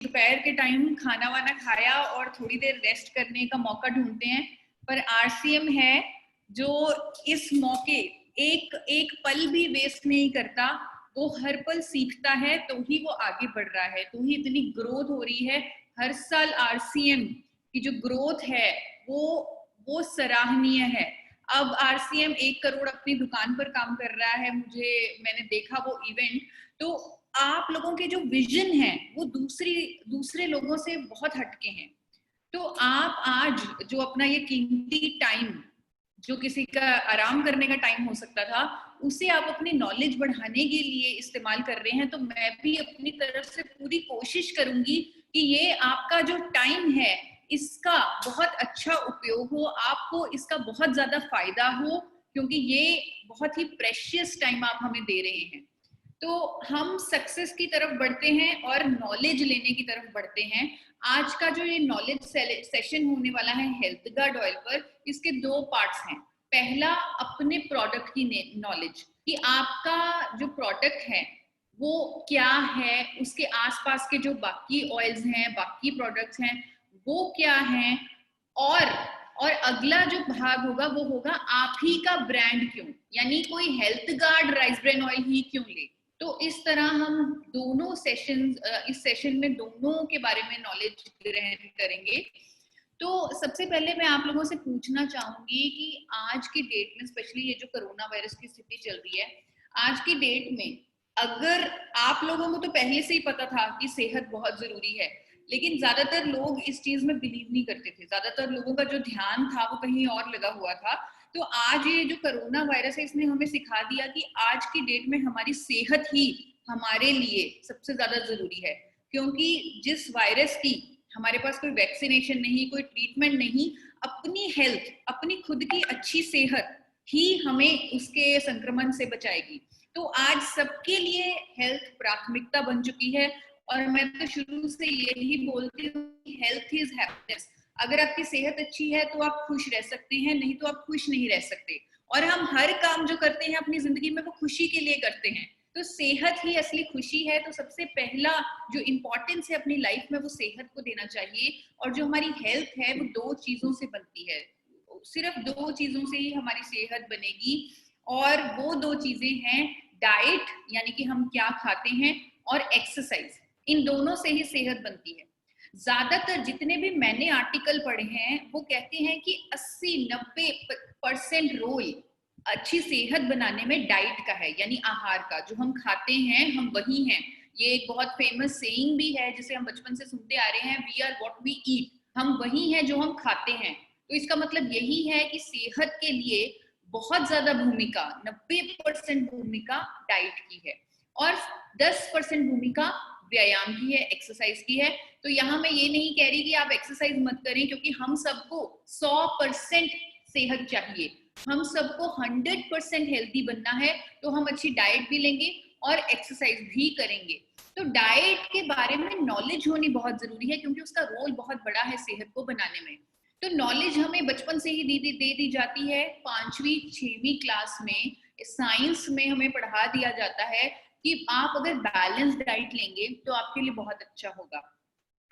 दोपहर के टाइम खाना वाना खाया और थोड़ी देर रेस्ट करने का मौका ढूंढते हैं, पर आरसीएम है जो इस मौके एक एक पल भी वेस्ट नहीं करता। वो हर पल सीखता है तो ही वो आगे बढ़ रहा है, तो ही इतनी ग्रोथ हो रही है। हर साल आरसीएम की जो ग्रोथ है वो सराहनीय है। अब आरसीएम 1 करोड़ अपनी दुकान पर काम कर रहा है, मैंने देखा वो इवेंट। तो आप लोगों के जो विजन है वो दूसरे लोगों से बहुत हटके हैं। तो आप आज जो अपना ये कीमती टाइम, जो किसी का आराम करने का टाइम हो सकता था, उसे आप अपनी नॉलेज बढ़ाने के लिए इस्तेमाल कर रहे हैं। तो मैं भी अपनी तरफ से पूरी कोशिश करूंगी कि ये आपका जो टाइम है इसका बहुत अच्छा उपयोग हो, आपको इसका बहुत ज्यादा फायदा हो, क्योंकि ये बहुत ही प्रेशियस टाइम आप हमें दे रहे हैं। तो हम सक्सेस की तरफ बढ़ते हैं और नॉलेज लेने की तरफ बढ़ते हैं। आज का जो ये नॉलेज सेशन होने वाला है हेल्थ गार्ड ऑयल पर, इसके 2 पार्ट्स हैं। पहला, अपने प्रोडक्ट की नॉलेज, कि आपका जो प्रोडक्ट है वो क्या है, उसके आसपास के जो बाकी ऑयल्स हैं, बाकी प्रोडक्ट्स हैं, वो क्या हैं। और अगला जो भाग होगा वो होगा आप ही का ब्रांड क्यों, यानी कोई health guard rice bran oil ही क्यों ले। तो इस तरह हम दोनों इस सेशन में दोनों के बारे में नॉलेज ग्रहण करेंगे। तो सबसे पहले मैं आप लोगों से पूछना चाहूंगी कि आज की डेट में, स्पेशली ये जो कोरोना वायरस की स्थिति चल रही है, आज की डेट में अगर आप लोगों को तो पहले से ही पता था कि सेहत बहुत जरूरी है, लेकिन ज्यादातर लोग इस चीज में बिलीव नहीं करते थे। ज्यादातर लोगों का जो ध्यान था वो कहीं और लगा हुआ था। तो आज ये जो कोरोना वायरस है, इसने हमें सिखा दिया कि आज की डेट में हमारी सेहत ही हमारे लिए सबसे ज्यादा जरूरी है। क्योंकि जिस वायरस की हमारे पास कोई वैक्सीनेशन नहीं, कोई ट्रीटमेंट नहीं, अपनी हेल्थ, अपनी खुद की अच्छी सेहत ही हमें उसके संक्रमण से बचाएगी। तो आज सबके लिए हेल्थ प्राथमिकता बन चुकी है। और मैं तो शुरू से यही बोलती हूँ, हेल्थ इज हैप्पीनेस। अगर आपकी सेहत अच्छी है तो आप खुश रह सकते हैं, नहीं तो आप खुश नहीं रह सकते। और हम हर काम जो करते हैं अपनी जिंदगी में वो खुशी के लिए करते हैं। तो सेहत ही असली खुशी है। तो सबसे पहला जो इम्पोर्टेंस है अपनी लाइफ में वो सेहत को देना चाहिए। और जो हमारी हेल्थ है वो 2 चीजों से बनती है, सिर्फ 2 चीजों से ही हमारी सेहत बनेगी। और वो 2 चीजें हैं डाइट, यानी कि हम क्या खाते हैं, और एक्सरसाइज। इन दोनों से ही सेहत बनती है। ज्यादातर जितने भी मैंने आर्टिकल पढ़े हैं वो कहते हैं कि 80-90% रोल अच्छी सेहत बनाने में डाइट का है, यानी आहार का। जो हम खाते हैं हम वही हैं। ये एक बहुत फेमस सेइंग भी है जिसे हम बचपन से सुनते आ रहे हैं, we are what we eat. हम वही हैं जो हम खाते हैं। तो इसका मतलब यही है कि सेहत के लिए बहुत ज्यादा भूमिका, 90% भूमिका डाइट की है, और 10% भूमिका व्यायाम की है, एक्सरसाइज की है। तो यहाँ मैं ये नहीं कह रही कि आप एक्सरसाइज मत करें, क्योंकि हम सबको 100% सेहत चाहिए, हम सबको 100% हेल्दी बनना है। तो हम अच्छी डाइट भी लेंगे और एक्सरसाइज भी करेंगे। तो डाइट के बारे में नॉलेज होनी बहुत जरूरी है, क्योंकि उसका रोल बहुत बड़ा है सेहत को बनाने में। तो नॉलेज हमें बचपन से ही दे दी जाती है। 5वीं 6वीं क्लास में साइंस में हमें पढ़ा दिया जाता है कि आप अगर बैलेंस डाइट लेंगे तो आपके लिए बहुत अच्छा होगा।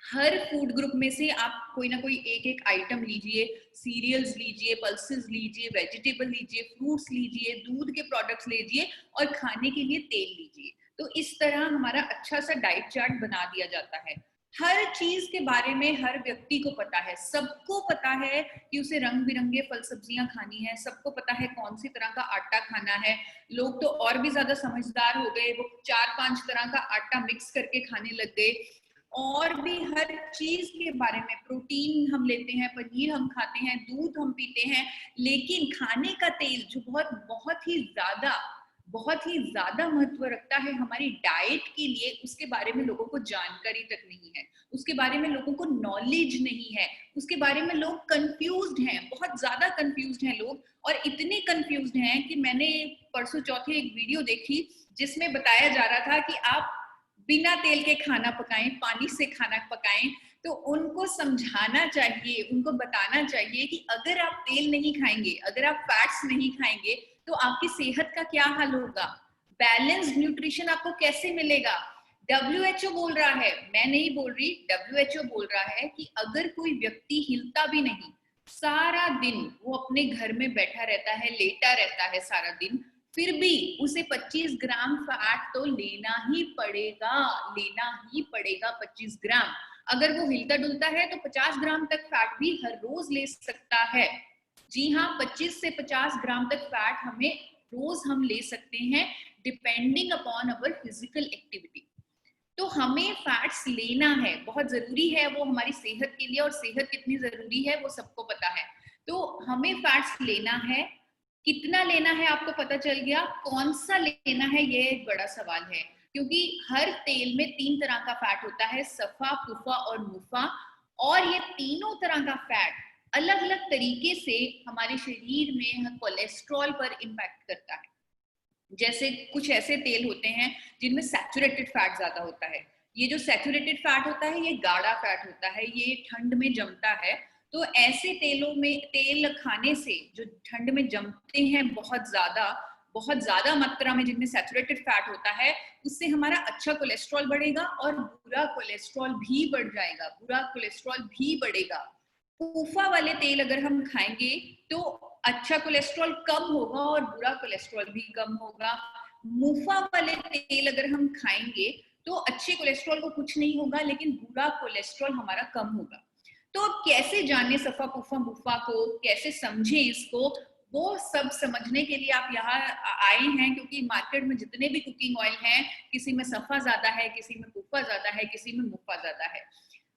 हर फूड ग्रुप में से आप कोई ना कोई एक आइटम लीजिए, सीरियल्स लीजिए, पल्सेस लीजिए, वेजिटेबल लीजिए, फ्रूट्स लीजिए, दूध के प्रोडक्ट्स लीजिए, और खाने के लिए तेल लीजिए। तो इस तरह हमारा अच्छा सा डाइट चार्ट बना दिया जाता है। हर चीज के बारे में हर व्यक्ति को पता है, सबको पता है कि उसे रंग बिरंगे फल सब्जियां खानी है, सबको पता है कौन सी तरह का आटा खाना है। लोग तो और भी ज्यादा समझदार हो गए, वो 4-5 तरह का आटा मिक्स करके खाने लग गए। और भी हर चीज के बारे में, प्रोटीन हम लेते हैं, पनीर हम खाते हैं, दूध हम पीते हैं, लेकिन खाने का तेल जो बहुत ही ज्यादा महत्व रखता है हमारी डाइट के लिए, उसके बारे में लोगों को जानकारी तक नहीं है, उसके बारे में लोगों को नॉलेज नहीं है, उसके बारे में लोग कंफ्यूज्ड हैं, बहुत ज्यादा कंफ्यूज्ड हैं लोग। और इतने कंफ्यूज्ड हैं कि मैंने परसों चौथे एक वीडियो देखी जिसमें बताया जा रहा था कि आप बिना तेल के खाना पकाएं, पानी से खाना पकाएं। तो उनको समझाना चाहिए, उनको बताना चाहिए कि अगर आप तेल नहीं खाएंगे, अगर आप फैट्स नहीं खाएंगे, तो आपकी सेहत का क्या हाल होगा, बैलेंस्ड न्यूट्रिशन आपको कैसे मिलेगा। WHO बोल रहा है, मैं नहीं बोल रही, WHO बोल रहा है कि अगर कोई व्यक्ति हिलता भी नहीं, सारा दिन वो अपने घर में बैठा रहता है, लेटा रहता है सारा दिन, फिर भी उसे 25 ग्राम फैट तो लेना ही पड़ेगा, लेना ही पड़ेगा 25 ग्राम। अगर वो हिलता डुलता है तो 50 ग्राम तक फैट भी हर रोज ले सकता है। जी हाँ, 25 से 50 ग्राम तक फैट हमें रोज हम ले सकते हैं, depending upon our physical activity. तो हमें फैट्स लेना है, बहुत जरूरी है वो हमारी सेहत के लिए, और सेहत कितनी जरूरी है वो सबको पता है। तो हमें फैट्स लेना है, कितना लेना है आपको पता चल गया, कौन सा लेना है ये एक बड़ा सवाल है, क्योंकि हर तेल में 3 तरह का फैट होता है, सफा, पुफा और मुफा, और ये तीनों तरह का फैट अलग अलग तरीके से हमारे शरीर में कोलेस्ट्रॉल पर इम्पैक्ट करता है। जैसे कुछ ऐसे तेल होते हैं जिनमें सैचुरेटेड फैट ज्यादा होता है, ये जो सैचुरेटेड फैट होता है ये गाढ़ा फैट होता है, ये ठंड में जमता है। तो ऐसे तेलों में, तेल खाने से जो ठंड में जमते हैं बहुत ज्यादा मात्रा में, जिनमें सैचुरेटेड फैट होता है, उससे हमारा अच्छा कोलेस्ट्रॉल बढ़ेगा और बुरा कोलेस्ट्रॉल भी बढ़ जाएगा, बुरा कोलेस्ट्रॉल भी बढ़ेगा। पूफा वाले तेल अगर हम खाएंगे तो अच्छा कोलेस्ट्रॉल कम होगा और बुरा कोलेस्ट्रॉल भी कम होगा। मुफा वाले तेल अगर हम खाएंगे तो अच्छे कोलेस्ट्रॉल को कुछ नहीं होगा, लेकिन बुरा कोलेस्ट्रॉल हमारा कम होगा। तो अब कैसे जाने सफा, पुफा, मुफा को, कैसे समझे इसको, वो सब समझने के लिए आप यहाँ आए हैं, क्योंकि मार्केट में जितने भी कुकिंग ऑयल हैं, किसी में सफा ज्यादा है, किसी में पुफा ज्यादा है, किसी में मुफा ज्यादा है,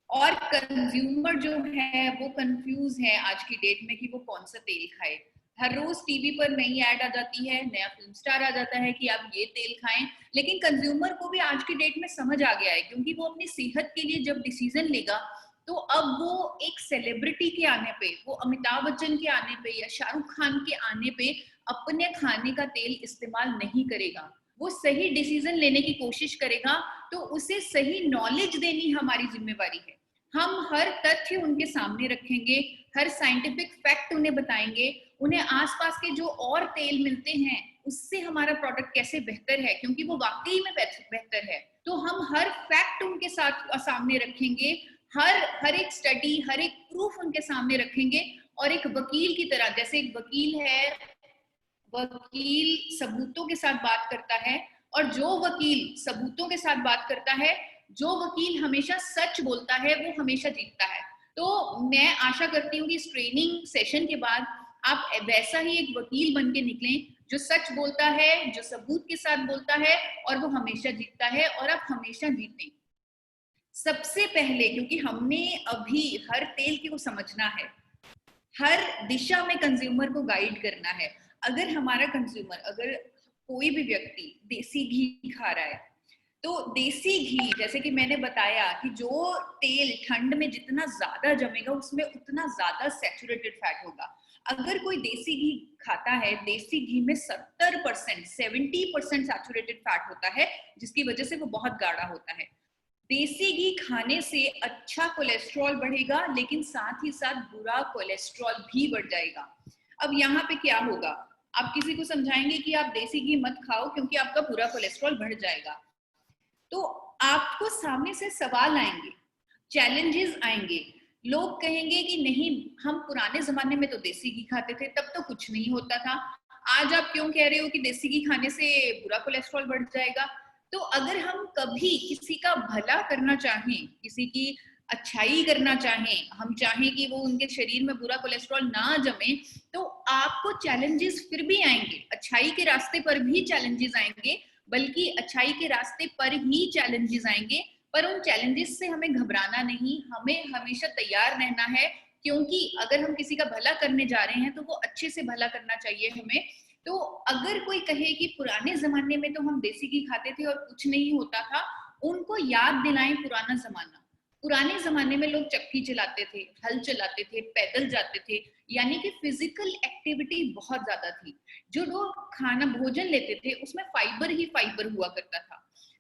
और कंज्यूमर जो है वो कंफ्यूज है आज की डेट में कि वो कौन सा तेल खाए। हर रोज टीवी पर नई ऐड आ जाती है, नया फिल्म स्टार आ जाता है कि आप ये तेल खाएं, लेकिन कंज्यूमर को भी आज की डेट में समझ आ गया है, क्योंकि वो अपनी सेहत के लिए जब डिसीजन लेगा तो अब वो एक सेलिब्रिटी के आने पे, वो अमिताभ बच्चन के आने पे या शाहरुख खान के आने पे अपने खाने का तेल इस्तेमाल नहीं करेगा, वो सही डिसीजन लेने की कोशिश करेगा। तो उसे सही नॉलेज देनी हमारी जिम्मेवारी है। हम हर तथ्य उनके सामने रखेंगे, हर साइंटिफिक फैक्ट उन्हें बताएंगे, उन्हें आसपास के जो और तेल मिलते हैं उससे हमारा प्रोडक्ट कैसे बेहतर है, क्योंकि वो वाकई में बेहतर है। तो हम हर फैक्ट उनके साथ सामने रखेंगे, हर एक स्टडी, हर एक प्रूफ उनके सामने रखेंगे, और एक वकील की तरह, जैसे एक वकील है, वकील सबूतों के साथ बात करता है, और जो वकील सबूतों के साथ बात करता है, जो वकील हमेशा सच बोलता है, वो हमेशा जीतता है। तो मैं आशा करती हूँ कि इस ट्रेनिंग सेशन के बाद आप वैसा ही एक वकील बन के निकलें, जो सच बोलता है, जो सबूत के साथ बोलता है, और वो हमेशा जीतता है, और आप हमेशा जीतें। सबसे पहले, क्योंकि हमने अभी हर तेल को समझना है, हर दिशा में कंज्यूमर को गाइड करना है। अगर हमारा कंज्यूमर, अगर कोई भी व्यक्ति देसी घी खा रहा है, तो देसी घी, जैसे कि मैंने बताया कि जो तेल ठंड में जितना ज्यादा जमेगा उसमें उतना ज्यादा सैचुरेटेड फैट होगा। अगर कोई देसी घी खाता है, देसी घी में 70% 70% सैचुरेटेड फैट होता है, जिसकी वजह से वो बहुत गाढ़ा होता है। देसी घी खाने से अच्छा कोलेस्ट्रॉल बढ़ेगा, लेकिन साथ ही साथ बुरा कोलेस्ट्रॉल भी बढ़ जाएगा। अब यहाँ पे क्या होगा, आप किसी को समझाएंगे कि आप देसी घी मत खाओ क्योंकि आपका बुरा कोलेस्ट्रॉल बढ़ जाएगा, तो आपको सामने से सवाल आएंगे, चैलेंजेस आएंगे। लोग कहेंगे कि नहीं, हम पुराने जमाने में तो देसी घी खाते थे, तब तो कुछ नहीं होता था, आज आप क्यों कह रहे हो कि देसी घी खाने से बुरा कोलेस्ट्रॉल बढ़ जाएगा। तो अगर हम कभी किसी का भला करना चाहें, किसी की अच्छाई करना चाहें, हम चाहें कि वो उनके शरीर में बुरा कोलेस्ट्रॉल ना जमे, तो आपको चैलेंजेस फिर भी आएंगे, अच्छाई के रास्ते पर भी चैलेंजेस आएंगे, बल्कि अच्छाई के रास्ते पर ही चैलेंजेस आएंगे। पर उन चैलेंजेस से हमें घबराना नहीं, हमें हमेशा तैयार रहना है, क्योंकि अगर हम किसी का भला करने जा रहे हैं तो वो अच्छे से भला करना चाहिए हमें। तो अगर कोई कहे कि पुराने जमाने में तो हम देसी घी खाते थे और कुछ नहीं होता था, उनको याद दिलाएं पुराना जमाना। पुराने जमाने में लोग चक्की चलाते थे, हल चलाते थे, पैदल जाते थे, यानी कि फिजिकल एक्टिविटी बहुत ज्यादा थी। जो लोग खाना भोजन लेते थे उसमें फाइबर ही फाइबर हुआ करता था।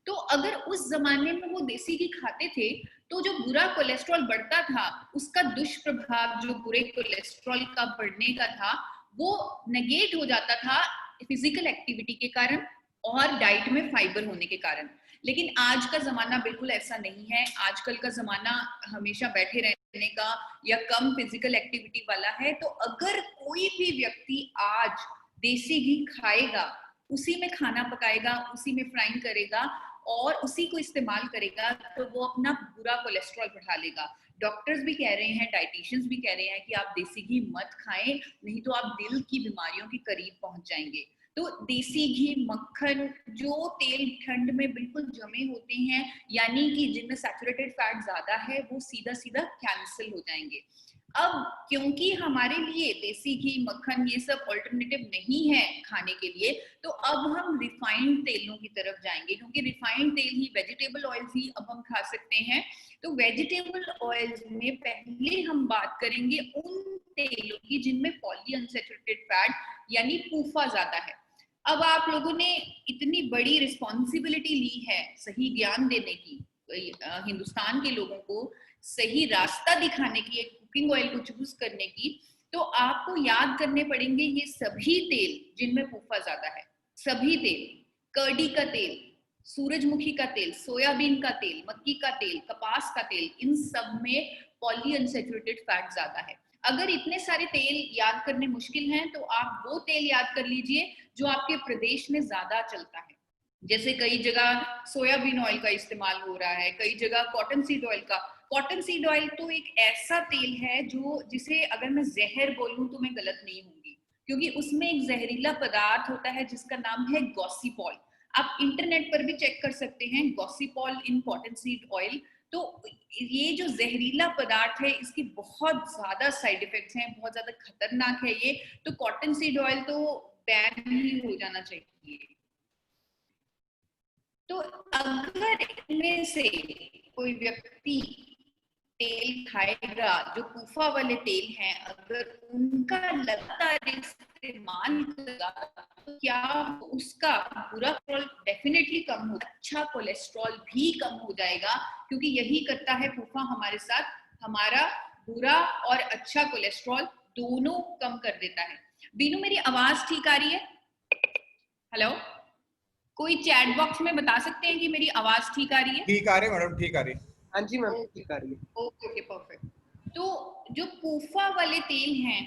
तो अगर उस जमाने में वो देसी घी खाते थे, तो जो बुरा कोलेस्ट्रॉल बढ़ता था, उसका दुष्प्रभाव जो बुरे कोलेस्ट्रॉल का बढ़ने का था, वो नेगेट हो जाता था फिजिकल एक्टिविटी के कारण और डाइट में फाइबर होने के कारण। लेकिन आज का जमाना बिल्कुल ऐसा नहीं है। आजकल का जमाना हमेशा बैठे रहने का या कम फिजिकल एक्टिविटी वाला है। तो अगर कोई भी व्यक्ति आज देसी घी खाएगा, उसी में खाना पकाएगा, उसी में फ्राइंग करेगा और उसी को इस्तेमाल करेगा, तो वो अपना बुरा कोलेस्ट्रॉल बढ़ा लेगा। डॉक्टर्स भी कह रहे हैं, डाइटिशियंस भी कह रहे हैं कि आप देसी घी मत खाएं, नहीं तो आप दिल की बीमारियों के करीब पहुंच जाएंगे। तो देसी घी, मक्खन, जो तेल ठंड में बिल्कुल जमे होते हैं, यानी कि जिनमें सैचुरेटेड फैट ज्यादा है, वो सीधा सीधा कैंसिल हो जाएंगे। अब क्योंकि हमारे लिए देसी घी, मक्खन ये सब ऑल्टरनेटिव नहीं है खाने के लिए, तो अब हम रिफाइंड तेलों की तरफ जाएंगे, क्योंकि रिफाइंड तेल ही, वेजिटेबल ऑयल्स ही अब हम खा सकते हैं। तो वेजिटेबल ऑयल्स में पहले हम बात करेंगे उन तेलों की जिनमें पॉलीअनसैचुरेटेड फैट यानी पूफा ज्यादा है। अब आप लोगों ने इतनी बड़ी रिस्पॉन्सिबिलिटी ली है सही ज्ञान देने की, हिंदुस्तान के लोगों को सही रास्ता दिखाने की, एक कुकिंग ऑयल को चूज करने की, तो आपको याद करने पड़ेंगे ये सभी तेल जिनमें पूफा ज्यादा है। सभी तेल, कर्डी का तेल, सूरजमुखी का तेल, सोयाबीन का तेल, मक्की का तेल, कपास का तेल, इन सब में पॉलीअनसैचुरेटेड फैट ज्यादा है। अगर इतने सारे तेल याद करने मुश्किल हैं, तो आप वो तेल याद कर लीजिए जो आपके प्रदेश में ज्यादा चलता है। जैसे कई जगह सोयाबीन ऑयल का इस्तेमाल हो रहा है, कई जगह कॉटन सीड ऑयल का। कॉटन सीड ऑयल तो एक ऐसा तेल है जो, जिसे अगर मैं जहर बोलूं तो मैं गलत नहीं होंगी, क्योंकि उसमें एक जहरीला पदार्थ होता है जिसका नाम है गॉसिपॉल। आप इंटरनेट पर भी चेक कर सकते हैं, गॉसिपॉल इन कॉटन सीड ऑयल। तो ये जो जहरीला पदार्थ है, इसकी बहुत ज्यादा साइड इफेक्ट्स हैं, बहुत ज्यादा खतरनाक है ये। तो कॉटन सीड ऑयल तो बैन ही हो जाना चाहिए। तो अगर इनमें से कोई व्यक्ति तेल खाएगा जो पूफा वाले तेल हैं, अगर उनका लगातार इस्तेमाल करेगा, तो क्या उसका बुरा कोलेस्ट्रॉल डेफिनेटली कम हो, अच्छा कोलेस्ट्रॉल भी कम हो जाएगा, क्योंकि यही करता है पूफा हमारे साथ, हमारा बुरा और अच्छा कोलेस्ट्रॉल दोनों कम कर देता है। बीनू, मेरी आवाज ठीक आ रही है? हेलो, कोई चैट बॉक्स में बता सकते हैं कि मेरी आवाज ठीक आ रही है? ठीक आ रही है मैडम, ठीक आ रही है। हाँ जी मैम, ठीक आ रही है। Okay okay, perfect. तो जो पूफा वाले तेल हैं,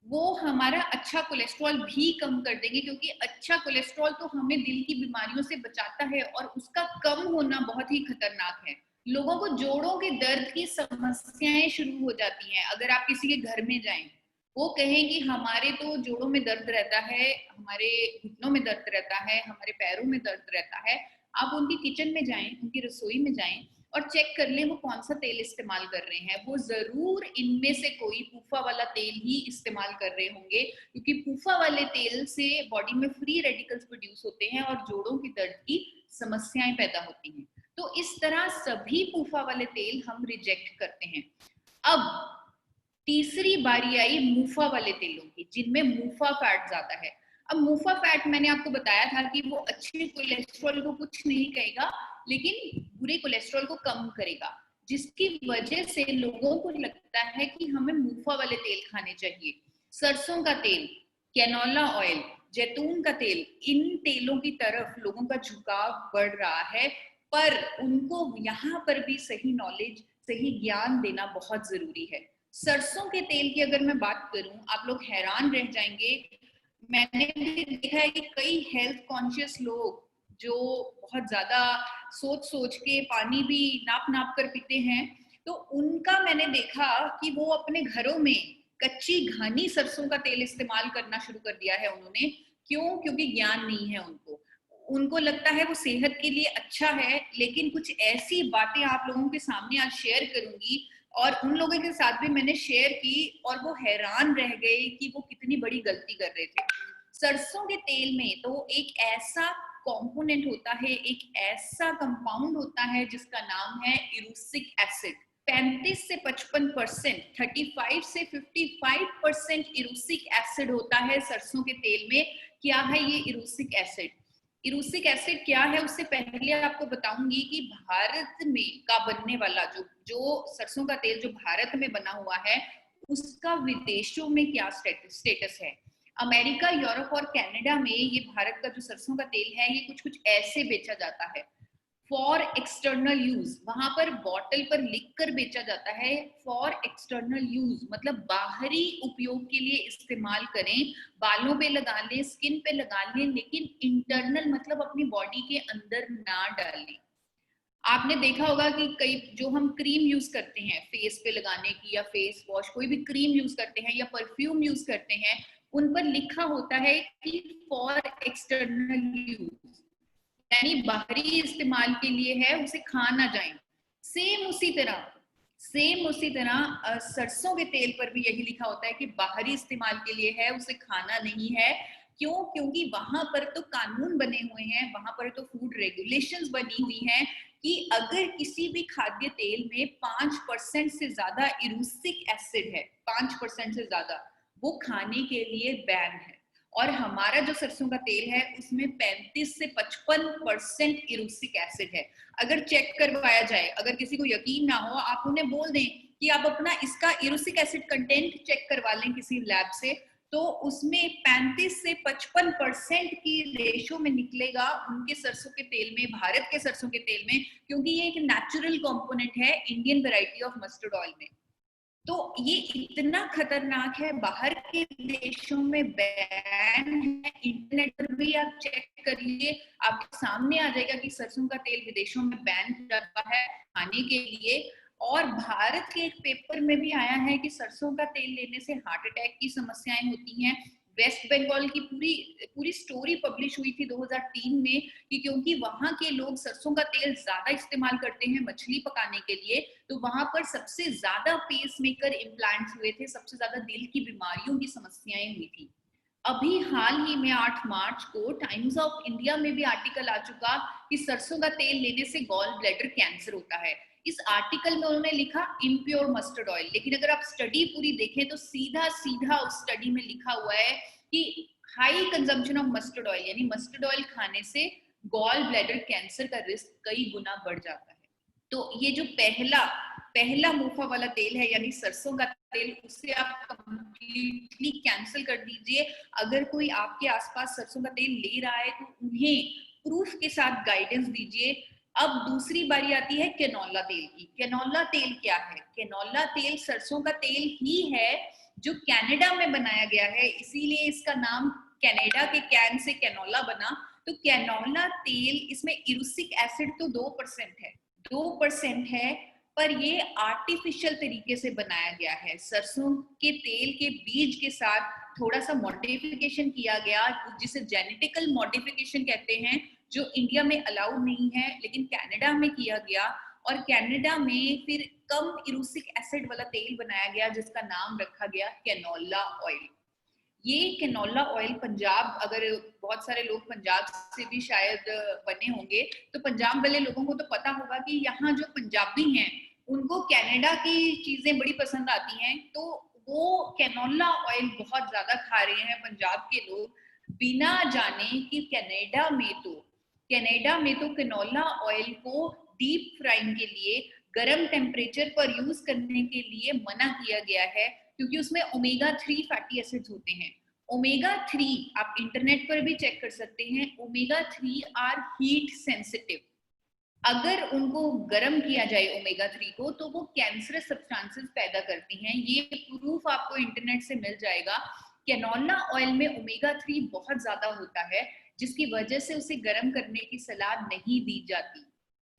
वो हमारा अच्छा कोलेस्ट्रॉल भी कम कर देंगे, क्योंकि अच्छा कोलेस्ट्रॉल तो हमें दिल की बीमारियों से बचाता है, और उसका कम होना बहुत ही खतरनाक है। लोगों को जोड़ों के दर्द की समस्याएं शुरू हो जाती हैं। अगर आप किसी के घर में जाएं, वो कहें कि हमारे तो जोड़ों में दर्द रहता है, हमारे घुटनों में दर्द रहता है, हमारे पैरों में दर्द रहता है। आप उनकी किचन में जाएं, उनकी रसोई में जाएं और चेक कर लें वो कौन सा तेल इस्तेमाल कर रहे हैं। वो जरूर इनमें से कोई पूफा वाला तेल ही इस्तेमाल कर रहे होंगे, क्योंकि पूफा वाले तेल से बॉडी में फ्री रेडिकल्स प्रोड्यूस होते हैं और जोड़ों की दर्द की समस्याएं पैदा होती हैं। तो इस तरह सभी पूफा वाले तेल हम रिजेक्ट करते हैं। अब तीसरी बारी आई मूफा वाले तेलों की, जिनमें मूफा फैट ज्यादा है। अब मूफा फैट मैंने आपको बताया था कि वो अच्छे कोलेस्ट्रॉल को कुछ नहीं कहेगा, लेकिन बुरे कोलेस्ट्रॉल को कम करेगा, जिसकी वजह से लोगों को लगता है कि हमें मूफा वाले तेल खाने चाहिए। सरसों का तेल, कैनोला ऑयल, जैतून का तेल, इन तेलों की तरफ लोगों का झुकाव बढ़ रहा है, पर उनको यहाँ पर भी सही नॉलेज, सही ज्ञान देना बहुत जरूरी है। सरसों के तेल की अगर मैं बात करूं, आप लोग हैरान रह जाएंगे। मैंने भी देखा है कि कई हेल्थ कॉन्शियस लोग जो बहुत ज्यादा सोच सोच के पानी भी नाप नाप कर पीते हैं, तो उनका मैंने देखा कि वो अपने घरों में कच्ची घानी सरसों का तेल इस्तेमाल करना शुरू कर दिया है उन्होंने। क्यों? क्योंकि ज्ञान नहीं है उनको। उनको लगता है वो सेहत के लिए अच्छा है, लेकिन कुछ ऐसी बातें आप लोगों के सामने आज शेयर करूंगी, और उन लोगों के साथ भी मैंने शेयर की, और वो हैरान रह गए कि वो कितनी बड़ी गलती कर रहे थे। सरसों के तेल में तो एक ऐसा कंपोनेंट होता है, एक ऐसा कंपाउंड होता है जिसका नाम है इरूसिक एसिड। 35 से 55%, 35 से 55% इरूसिक एसिड होता है सरसों के तेल में। क्या है ये इरूसिक एसिड? इरूसिक एसिड क्या है, उससे पहले आपको बताऊंगी कि भारत में का बनने वाला जो सरसों का तेल जो भारत में बना हुआ है, उसका विदेशों में क्या स्टेटस है। अमेरिका, यूरोप और कनाडा में ये भारत का जो सरसों का तेल है, ये कुछ कुछ ऐसे बेचा जाता है। फॉर एक्सटर्नल यूज, वहां पर बॉटल पर लिख कर बेचा जाता है फॉर एक्सटर्नल यूज, मतलब बाहरी उपयोग के लिए इस्तेमाल करें, बालों पे लगा लें, स्किन पे लगा लें, लेकिन इंटरनल मतलब अपनी बॉडी के अंदर ना डालें। आपने देखा होगा कि कई जो हम क्रीम यूज करते हैं फेस पे लगाने की, या फेस वॉश, कोई भी क्रीम यूज करते हैं या परफ्यूम यूज करते हैं, उन पर लिखा होता है कि फॉर एक्सटर्नल यूज, यानी बाहरी इस्तेमाल के लिए है, उसे खा ना जाए। सेम उसी तरह सरसों के तेल पर भी यही लिखा होता है कि बाहरी इस्तेमाल के लिए है, उसे खाना नहीं है। क्यों? क्योंकि वहां पर तो कानून बने हुए हैं, वहां पर तो फूड रेगुलेशंस बनी हुई हैं कि अगर किसी भी खाद्य तेल में 5% से ज्यादा इरूसिक एसिड है, 5% से ज्यादा, वो खाने के लिए बैन है। और हमारा जो सरसों का तेल है उसमें 35 से 55% इरूसिक एसिड है। अगर चेक करवाया जाए, अगर किसी को यकीन ना हो, आप उन्हें बोल दें कि आप अपना इसका इरूसिक एसिड कंटेंट चेक करवा लें किसी लैब से, तो उसमें 35 से 55% की रेशो में निकलेगा उनके सरसों के तेल में, भारत के सरसों के तेल में, क्योंकि ये एक नेचुरल कंपोनेंट है Indian variety of mustard oil में। तो ये इतना खतरनाक है, बाहर के देशों में बैन है, इंटरनेट पर भी आप चेक करिए, आपके सामने आ जाएगा कि सरसों का तेल विदेशों में बैन किया हुआ है खाने के लिए। और भारत के एक पेपर में भी आया है कि सरसों का तेल लेने से हार्ट अटैक की समस्याएं होती हैं। वेस्ट बंगाल की पूरी स्टोरी पब्लिश हुई थी 2003 में कि क्योंकि वहां के लोग सरसों का तेल ज्यादा इस्तेमाल करते हैं मछली पकाने के लिए, तो वहां पर सबसे ज्यादा पेस मेकर इम्प्लांट्स हुए थे, सबसे ज्यादा दिल की बीमारियों की समस्याएं हुई थी। अभी हाल ही में 8 मार्च को टाइम्स ऑफ इंडिया में भी आर्टिकल आ चुका कि सरसों का तेल लेने से गॉल ब्लैडर कैंसर होता है। इस आर्टिकल में उन्होंने लिखा इम्प्योर मस्टर्ड ऑयल, लेकिन अगर आप स्टडी पूरी देखें तो सीधा सीधा उस स्टडी में लिखा हुआ है कि high consumption of mustard oil, यानी मस्टर्ड ऑयल खाने से गॉल ब्लैडर कैंसर का रिस्क कई गुना बढ़ जाता है। तो ये जो पहला मुफा वाला तेल है यानी सरसों का तेल, उसे आप कंप्लीटली कैंसिल कर दीजिए। अगर कोई आपके आसपास सरसों का तेल ले रहा है तो उन्हें प्रूफ के साथ गाइडेंस दीजिए। अब दूसरी बारी आती है कैनोला तेल की। कैनोला तेल क्या है? कैनोला तेल सरसों का तेल ही है जो कनाडा में बनाया गया है, इसीलिए इसका नाम कनाडा के कैन से कैनोला बना। तो कैनोला तेल, इसमें इरूसिक एसिड तो 2% है, पर ये आर्टिफिशियल तरीके से बनाया गया है। सरसों के तेल के बीज के साथ थोड़ा सा मॉडिफिकेशन किया गया, जिसे जेनेटिकल मॉडिफिकेशन कहते हैं, जो इंडिया में अलाउड नहीं है लेकिन कनाडा में किया गया। और कनाडा में फिर कम इरूसिक एसिड वाला तेल बनाया गया जिसका नाम रखा गया कैनोला ऑयल। ये कैनोला ऑयल पंजाब, अगर बहुत सारे लोग पंजाब से भी शायद बने होंगे, तो पंजाब वाले लोगों को तो पता होगा कि यहाँ जो पंजाबी हैं उनको कनाडा की चीजें बड़ी पसंद आती हैं, तो वो कैनोला ऑयल बहुत ज्यादा खा रहे हैं पंजाब के लोग, बिना जाने कि कनाडा में तो कैनोला ऑयल को डीप फ्राइंग के लिए गर्म टेम्परेचर पर यूज करने के लिए मना किया गया है, क्योंकि उसमें ओमेगा 3 फैटी एसिड्स होते हैं। ओमेगा 3 आप इंटरनेट पर भी चेक कर सकते हैं, ओमेगा 3 आर हीट सेंसिटिव। अगर उनको गर्म किया जाए ओमेगा 3 को, तो वो कैंसरस सब्सटेंसेस पैदा करती हैं। ये प्रूफ आपको इंटरनेट से मिल जाएगा। कैनोला ऑयल में ओमेगा 3 बहुत ज्यादा होता है, जिसकी वजह से उसे गर्म करने की सलाह नहीं दी जाती।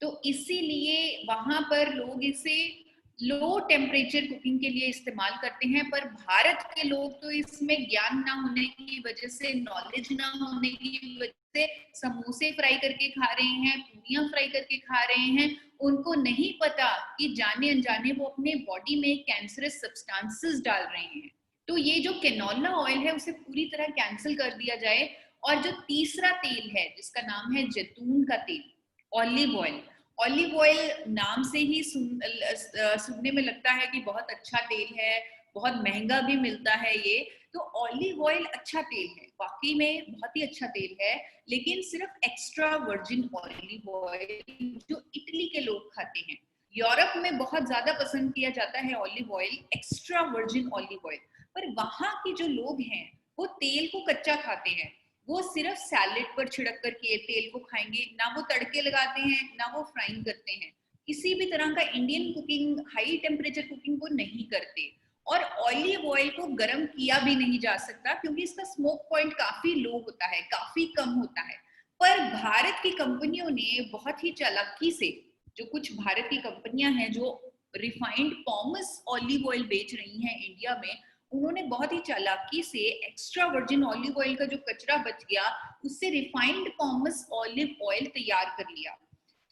तो इसीलिए वहां पर लोग इसे लो टेम्परेचर कुकिंग के लिए इस्तेमाल करते हैं। पर भारत के लोग तो इसमें ज्ञान ना होने की वजह से, नॉलेज ना होने की वजह से समोसे फ्राई करके खा रहे हैं, पूरियां फ्राई करके खा रहे हैं। उनको नहीं पता कि जाने अनजाने वो अपने बॉडी में कैंसरस सब्सटेंसेस डाल रहे हैं। तो ये जो कैनोला ऑयल है उसे पूरी तरह कैंसिल कर दिया जाए। और जो तीसरा तेल है जिसका नाम है जैतून का तेल, ऑलिव ऑयल। ऑलिव ऑयल नाम से ही सुनने में लगता है कि बहुत अच्छा तेल है, बहुत महंगा भी मिलता है ये। तो ऑलिव ऑयल अच्छा तेल है, वाकई में बहुत ही अच्छा तेल है, लेकिन सिर्फ एक्स्ट्रा वर्जिन ऑलिव ऑयल जो इटली के लोग खाते हैं। यूरोप में बहुत ज्यादा पसंद किया जाता है olive oil, extra virgin olive oil. पर वहां के जो लोग हैं वो तेल को कच्चा खाते हैं, वो सिर्फ सैलेड पर छिड़क कर के तेल को खाएंगे, ना वो तड़के लगाते हैं ना वो फ्राइंग करते हैं, किसी भी तरह का Indian cooking, high temperature cooking वो नहीं करते। और ऑलिव ऑयल को गर्म किया भी नहीं जा सकता क्योंकि इसका स्मोक पॉइंट काफी लो होता है, काफी कम होता है। पर भारत की कंपनियों ने बहुत ही चालाकी से, जो कुछ भारत की कंपनियां हैं जो रिफाइंड पॉमस ऑलिव ऑयल बेच रही हैं इंडिया में, उन्होंने बहुत ही चालाकी से एक्स्ट्रा वर्जिन ऑलिव ऑयल का जो कचरा बच गया उससे रिफाइंड पॉमस ऑलिव ऑयल तैयार कर लिया।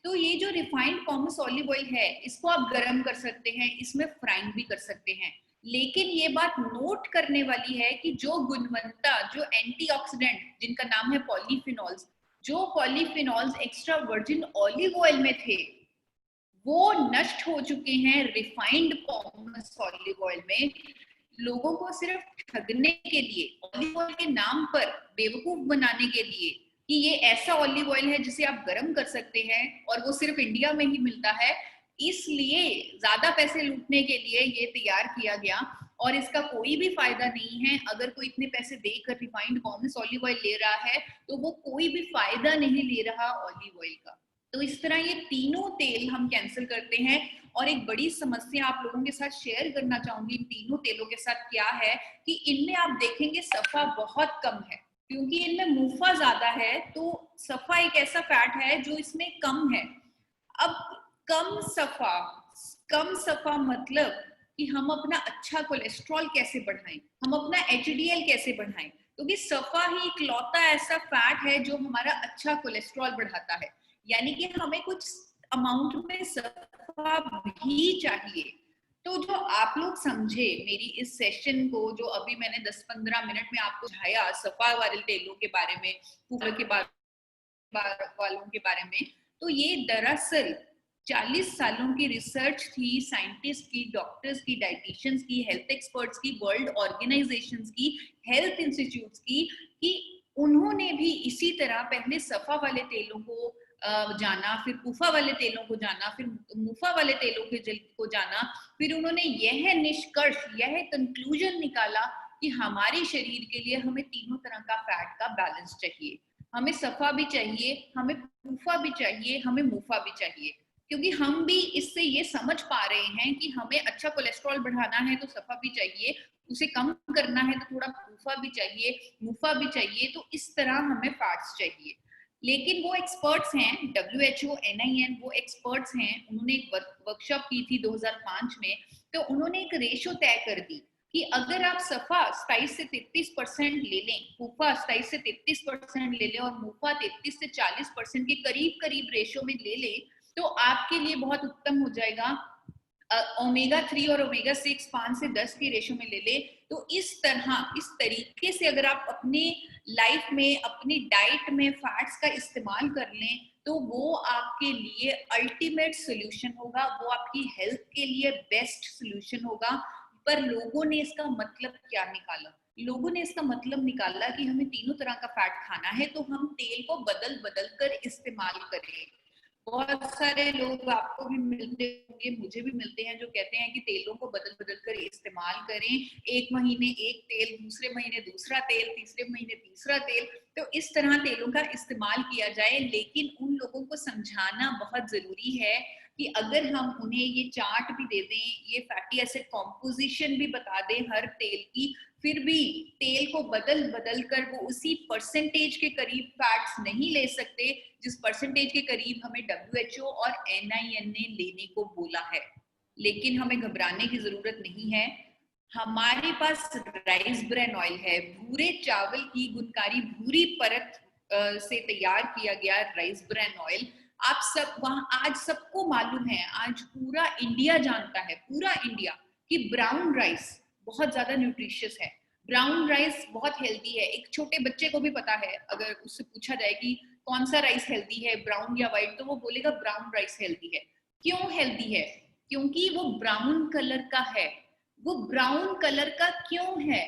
तो ये जो रिफाइंड पॉमस ऑलिव ऑयल है इसको आप गर्म कर सकते हैं, इसमें फ्राइंग भी कर सकते हैं। लेकिन ये बात नोट करने वाली है कि जो गुणवत्ता, जो एंटीऑक्सीडेंट जिनका नाम है पॉलीफिनॉल्स, जो polyphenols extra virgin olive oil में थे वो नष्ट हो चुके हैं रिफाइंड पॉमस ऑलिव ऑयल में। लोगों को सिर्फ ठगने के लिए, ऑलिव ऑयल के नाम पर बेवकूफ बनाने के लिए कि ये ऐसा ऑलिव ऑयल है जिसे आप गर्म कर सकते हैं और वो सिर्फ इंडिया में ही मिलता है, इसलिए ज्यादा पैसे लूटने के लिए ये तैयार किया गया और इसका कोई भी फायदा नहीं है। अगर कोई इतने पैसे देकर रिफाइंड पॉमस ऑलिव ऑयल ले रहा है तो वो कोई भी फायदा नहीं ले रहा ऑलिव ऑयल का। तो इस तरह ये तीनों तेल हम कैंसिल करते हैं। और एक बड़ी समस्या आप लोगों के साथ शेयर करना चाहूंगी इन तीनों तेलों के साथ क्या है कि इनमें आप देखेंगे सफा बहुत कम है, क्योंकि इनमें मुफा ज्यादा है तो सफा एक ऐसा फैट है जो इसमें कम है। अब कम सफा, कम सफा मतलब कि हम अपना अच्छा कोलेस्ट्रॉल कैसे बढ़ाएं, हम अपना एचडीएल कैसे बढ़ाएं, क्योंकि सफा ही इकलौता ऐसा फैट है जो हमारा अच्छा कोलेस्ट्रॉल बढ़ाता है। यानी कि हमें कुछ अमाउंट में सफा भी चाहिए। तो जो आप लोग समझे मेरी इस सेशन को, जो अभी मैंने 10-15 मिनट में आपको समझाया सफा वाले तेलों के बारे में, फूलों के वालों के बारे में, तो ये दरअसल 40 सालों की रिसर्च थी, साइंटिस्ट की, डॉक्टर्स की, डाइटिशियंस की, हेल्थ एक्सपर्ट्स की, वर्ल्ड ऑर्गेनाइजेशंस की, हेल्थ इंस्टीट्यूट्स की, कि उन्होंने भी इसी तरह पहले सफा वाले तेलों को जाना, फिर कुफा वाले तेलों को जाना, फिर मुफा वाले तेलों को जाना, फिर उन्होंने यह निष्कर्ष, यह कंक्लूजन निकाला कि हमारे शरीर के लिए हमें तीनों तरह का फैट का बैलेंस चाहिए। हमें सफा भी चाहिए, हमें कुफा भी चाहिए, हमें मुफा भी चाहिए, क्योंकि हम भी इससे ये समझ पा रहे हैं कि हमें अच्छा कोलेस्ट्रॉल बढ़ाना है तो सफा भी चाहिए, उसे कम करना है तो थोड़ा कुफा भी चाहिए, मुफा भी चाहिए, तो इस तरह हमें फैट्स चाहिए। लेकिन वो एक्सपर्ट्स हैं, WHO, NIN, वो एक्सपर्ट्स हैं, उन्होंने एक वर्कशॉप की थी 2005 में, तो उन्होंने एक रेशो तय कर दी कि अगर आप सफा 27 से 33% ले लें, कुफा 27 से 33% ले लें और मुफा 33 से 40% के करीब करीब रेशो में ले लें, तो आपके लिए बहुत उत्तम हो जाएगा। ओमेगा 3 और ओमेगा 6 5 से 10 की रेशो में ले ले। तो इस तरह, इस तरीके से अगर आप अपने लाइफ में, अपनी डाइट में फैट्स का इस्तेमाल कर लें तो वो आपके लिए अल्टीमेट सोल्यूशन होगा, वो आपकी हेल्थ के लिए बेस्ट सोल्यूशन होगा। पर लोगों ने इसका मतलब क्या निकाला? लोगों ने इसका मतलब निकाला कि हमें तीनों तरह का फैट खाना है तो हम तेल को बदल बदल कर इस्तेमाल करें। बहुत सारे लोग आपको भी मिलते होंगे, मुझे भी मिलते हैं, जो कहते हैं कि तेलों को बदल बदल कर इस्तेमाल करें, एक महीने एक तेल, दूसरे महीने दूसरा तेल, तीसरे महीने तीसरा तेल, तो इस तरह तेलों का इस्तेमाल किया जाए। लेकिन उन लोगों को समझाना बहुत जरूरी है कि अगर हम उन्हें ये चार्ट भी दे दें, ये फैटी एसिड कॉम्पोजिशन भी बता दें हर तेल की, फिर भी तेल को बदल बदल कर वो उसी परसेंटेज के करीब फैट्स नहीं ले सकते जिस परसेंटेज के करीब हमें WHO और NIN ने लेने को बोला है। लेकिन हमें घबराने की जरूरत नहीं है, हमारे पास राइस ब्रेन ऑयल है, भूरे चावल की गुणकारी भूरी परत से तैयार किया गया राइस ब्रेन ऑयल। आप सब वहां, आज सबको मालूम है, आज पूरा इंडिया जानता है, पूरा इंडिया, कि ब्राउन राइस बहुत ज्यादा न्यूट्रिशियस है, ब्राउन राइस बहुत हेल्दी है। एक छोटे बच्चे को भी पता है, अगर उससे पूछा जाए कि कौन सा राइस हेल्दी है, ब्राउन या व्हाइट, तो वो बोलेगा ब्राउन राइस हेल्दी है। क्यों हेल्दी है? क्योंकि वो ब्राउन कलर का है। वो ब्राउन कलर का क्यों है?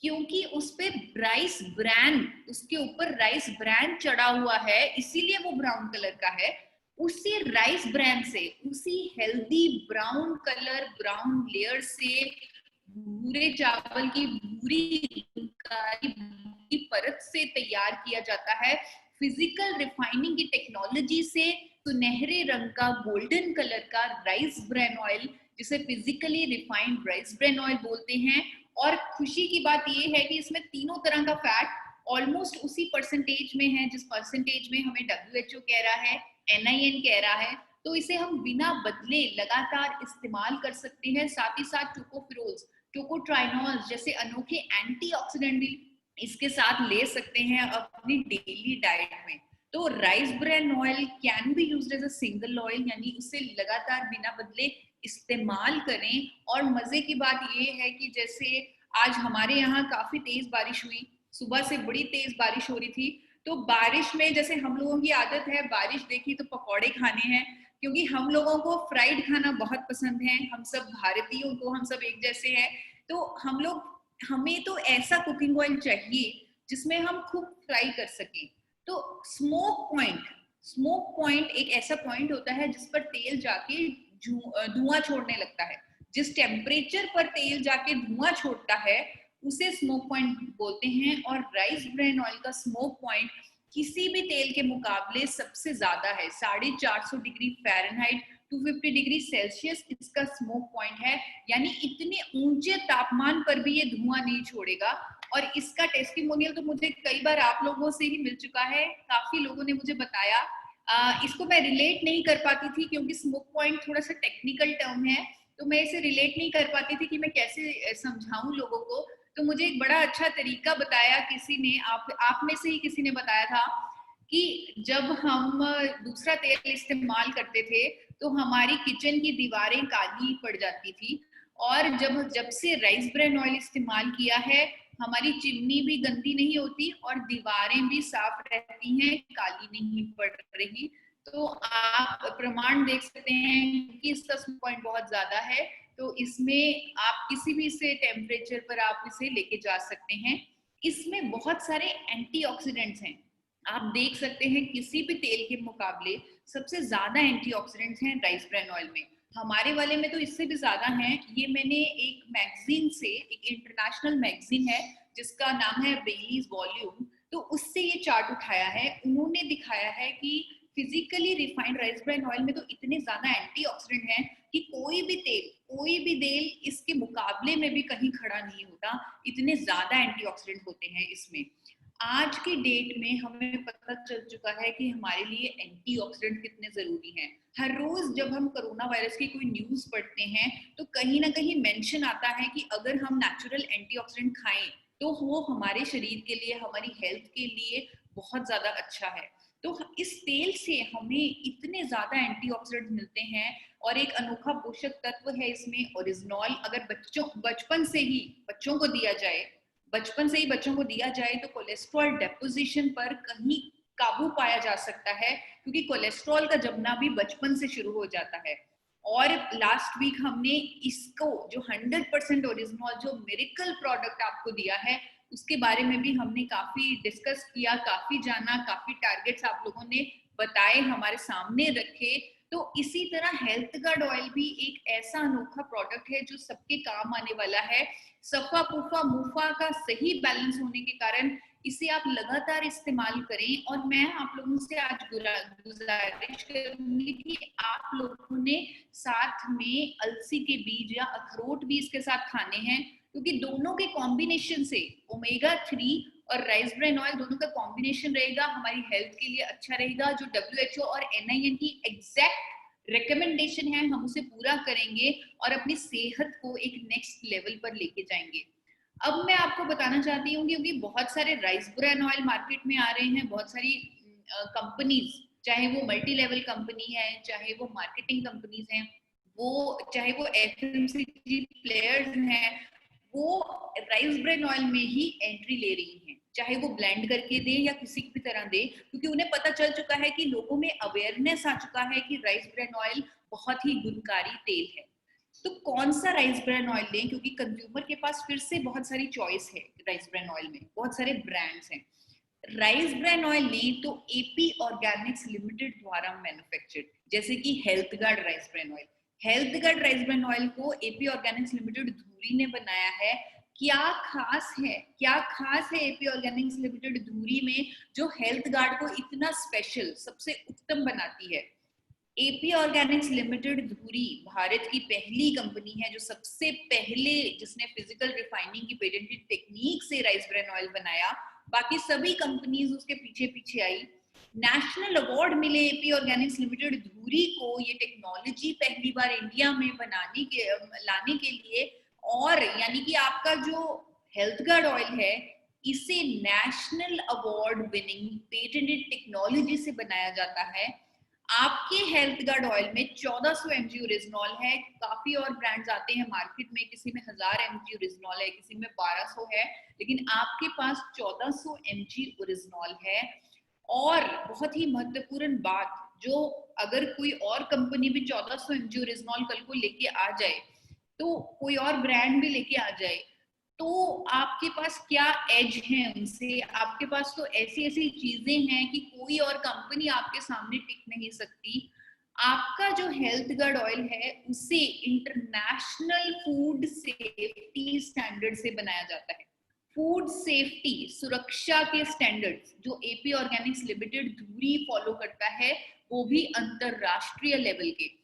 क्योंकि उस पे राइस ब्रांड, उसके ऊपर राइस ब्रांड चढ़ा हुआ है, इसीलिए वो ब्राउन कलर का है। उसी राइस ब्रांड से, उसी healthy brown colour, brown layer से भूरे चावल की भूरी की परत से तैयार किया जाता है। फिजिकल रिफाइनिंग की टेक्नोलॉजी से सुनहरे रंग का गोल्डन कलर का राइस ब्रान ऑयल, जिसे physically refined rice bran oil बोलते हैं। और खुशी की बात ये है कि इसमें तीनों तरह का फैट ऑलमोस्ट उसी परसेंटेज में है जिस परसेंटेज में हमें WHO कह रहा है, NIN कह रहा है। तो इसे हम बिना बदले लगातार इस्तेमाल कर सकते हैं। साथ ही साथ टोकोफेरोल्स, टोकोट्राइनॉल्स जैसे अनोखे एंटीऑक्सीडेंट भी इसके साथ ले सकते हैं अपनी डेली डाइट में। तो rice bran oil can be used as a single oil, यानी उसे लगातार बिना बदले इस्तेमाल करें। और मजे की बात ये है कि जैसे आज हमारे यहाँ काफी तेज बारिश हुई, सुबह से बड़ी तेज बारिश हो रही थी, तो बारिश में जैसे हम लोगों की आदत है बारिश देखी तो पकौड़े खाने हैं, क्योंकि हम लोगों को फ्राइड खाना बहुत पसंद है। हम सब भारतीयों को, हम सब एक जैसे हैं, तो हमें तो ऐसा कुकिंग ऑयल चाहिए जिसमें हम खूब फ्राई कर सकें। तो स्मोक पॉइंट एक ऐसा पॉइंट होता है जिस पर तेल जाके धुआं छोड़ने लगता है। जिस टेम्परेचर पर तेल जाके धुआं छोड़ता है उसे स्मोक पॉइंट बोलते हैं। और राइस ब्रान ऑयल का स्मोक पॉइंट किसी भी तेल के मुकाबले सबसे ज्यादा है। 450 डिग्री फ़ारेनहाइट, 250 डिग्री सेल्सियस इसका स्मोक पॉइंट है, यानी इतने ऊंचे तापमान पर भी ये धुआं नहीं छोड़ेगा। और इसका टेस्टिमोनियल तो मुझे कई बार आप लोगों से ही मिल चुका है, काफी लोगों ने मुझे बताया। इसको मैं रिलेट नहीं कर पाती थी क्योंकि स्मोक पॉइंट थोड़ा सा टेक्निकल टर्म है, तो मैं इसे रिलेट नहीं कर पाती थी कि मैं कैसे समझाऊं लोगों को। तो मुझे एक बड़ा अच्छा तरीका बताया किसी ने, आप में से ही किसी ने बताया था कि जब हम दूसरा तेल इस्तेमाल करते थे तो हमारी किचन की दीवारें काली पड़ जाती थी, और जब से राइस ब्रान ऑयल इस्तेमाल किया है हमारी चिमनी भी गंदी नहीं होती और दीवारें भी साफ रहती हैं, काली नहीं पड़ रही। तो आप प्रमाण देख सकते हैं कि इसका पॉइंट बहुत ज्यादा है। तो इसमें आप किसी भी से टेम्परेचर पर आप इसे लेके जा सकते हैं। इसमें बहुत सारे एंटीऑक्सीडेंट्स हैं, आप देख सकते हैं किसी भी तेल के मुकाबले सबसे ज्यादा एंटीऑक्सीडेंट्स हैं राइस ब्रान ऑयल में। हमारे वाले में तो इससे भी ज्यादा हैं। ये मैंने एक मैगजीन से, एक इंटरनेशनल मैगजीन है जिसका नाम है बेलीज वॉल्यूम, तो उससे ये चार्ट उठाया है। उन्होंने दिखाया है कि physically refined rice bran oil में तो इतने ज्यादा एंटीऑक्सीडेंट हैं कि कोई भी तेल इसके मुकाबले में भी कहीं खड़ा नहीं होता, इतने ज्यादा एंटीऑक्सीडेंट होते हैं इसमें। आज की डेट में हमें पता चल चुका है कि हमारे लिए एंटीऑक्सीडेंट कितने जरूरी हैं। हर रोज जब हम कोरोना वायरस की कोई न्यूज पढ़ते हैं तो कहीं ना कहीं मेंशन आता है कि अगर हम नेचुरल एंटीऑक्सीडेंट खाएं तो वो हमारे शरीर के लिए, हमारी हेल्थ के लिए बहुत ज्यादा अच्छा है। तो इस तेल से हमें इतने ज्यादा एंटीऑक्सीडेंट मिलते हैं। और एक अनोखा पोषक तत्व है इसमें ओरिजिनॉल। अगर बचपन से ही बच्चों को दिया जाए, तो कोलेस्ट्रॉल डेपोजिशन पर कहीं काबू पाया जा सकता है, क्योंकि कोलेस्ट्रॉल का जमना भी बचपन से शुरू हो जाता है। और लास्ट वीक हमने इसको जो 100% ओरिजिनॉल, जो मिरेकल प्रोडक्ट आपको दिया है, उसके बारे में भी हमने काफी डिस्कस किया, काफी जाना, काफी टारगेट्स आप लोगों ने बताए, हमारे सामने रखे। तो इसी तरह हेल्थ गार्ड ऑयल भी एक ऐसा अनोखा प्रोडक्ट है जो सबके काम आने वाला है। सफा पुफा मुफा का सही बैलेंस होने के कारण इसे आप लगातार इस्तेमाल करें। और मैं आप लोगों से आज गुजारिश करूंगी कि आप लोगों ने साथ में अलसी के बीज या अखरोट भी इसके साथ खाने हैं, क्योंकि दोनों के कॉम्बिनेशन से ओमेगा 3 और राइस ब्रान ऑयल दोनों का कॉम्बिनेशन रहेगा, हमारी हेल्थ के लिए अच्छा रहेगा। जो WHO और NIN की एग्जैक्ट रिकमेंडेशन है हम उसे पूरा करेंगे और अपनी सेहत को एक नेक्स्ट लेवल पर लेके जाएंगे। अब मैं आपको बताना चाहती हूँ क्योंकि बहुत सारे राइस ब्रान ऑयल मार्केट में आ रहे हैं, बहुत सारी कंपनीज, चाहे वो मल्टी लेवल कंपनी है, चाहे वो मार्केटिंग कंपनीज हैं, वो चाहे वो FMCG प्लेयर्स हैं, वो राइस ब्रान ऑयल में ही एंट्री ले रही हैं, चाहे वो ब्लेंड करके दे या किसी भी तरह दे, क्योंकि उन्हें पता चल चुका है कि लोगों में अवेयरनेस आ चुका है कि राइस ब्रान ऑयल बहुत ही गुणकारी तेल है। तो कौन सा राइस ब्रान ऑयल लें, क्योंकि कंज्यूमर के पास फिर से बहुत सारी चॉइस है। राइस ब्रान ऑयल में बहुत सारे ब्रांड्स हैं। राइस ब्रान ऑयल लें तो AP ऑर्गेनिक्स लिमिटेड द्वारा मैन्युफैक्चर्ड, जैसे कि health guard rice bran oil. Health guard rice bran oil को AP ऑर्गेनिक्स लिमिटेड धुरी ने बनाया है। क्या खास है, क्या खास है एपी ऑर्गेनिक्स लिमिटेड धुरी में जो हेल्थ गार्ड को इतना स्पेशल, सबसे उत्तम बनाती है? एपी ऑर्गेनिक्स लिमिटेड धुरी भारत की पहली कंपनी है जो सबसे पहले जिसने फिजिकल रिफाइनिंग की पेटेंटेड टेक्निक से राइस ब्रान ऑयल बनाया। बाकी सभी कंपनीज उसके पीछे पीछे आई। नेशनल अवार्ड मिले एपी ऑर्गेनिक्स लिमिटेड धुरी को ये टेक्नोलॉजी पहली बार इंडिया में बनाने के लाने के लिए। और यानी कि आपका जो हेल्थ गार्ड ऑयल है इसे national award winning patented technology से बनाया जाता है। आपके हेल्थ गार्ड ऑयल में 1400 mg ओरिजिनॉल है। काफी और ब्रांड्स आते हैं मार्केट में, किसी में 1000 mg ओरिजिनॉल है, किसी में 1200 है, लेकिन आपके पास 1400 mg ओरिजिनॉल है। और बहुत ही महत्वपूर्ण बात, जो अगर कोई और कंपनी भी 1400 mg ओरिजिनॉल कल को लेके आ जाए, तो कोई और ब्रांड भी लेके आ जाए, तो आपके पास क्या एज है उनसे? आपके पास तो ऐसी ऐसी चीजें हैं कि कोई और कंपनी आपके सामने टिक नहीं सकती। आपका जो हेल्थ गार्ड ऑयल है उसे इंटरनेशनल फूड सेफ्टी स्टैंडर्ड से बनाया जाता है। फूड सेफ्टी, सुरक्षा के स्टैंडर्ड्स जो एपी ऑर्गेनिक्स लिमिटेड धुरी फॉलो करता है, वो भी अंतरराष्ट्रीय लेवल के।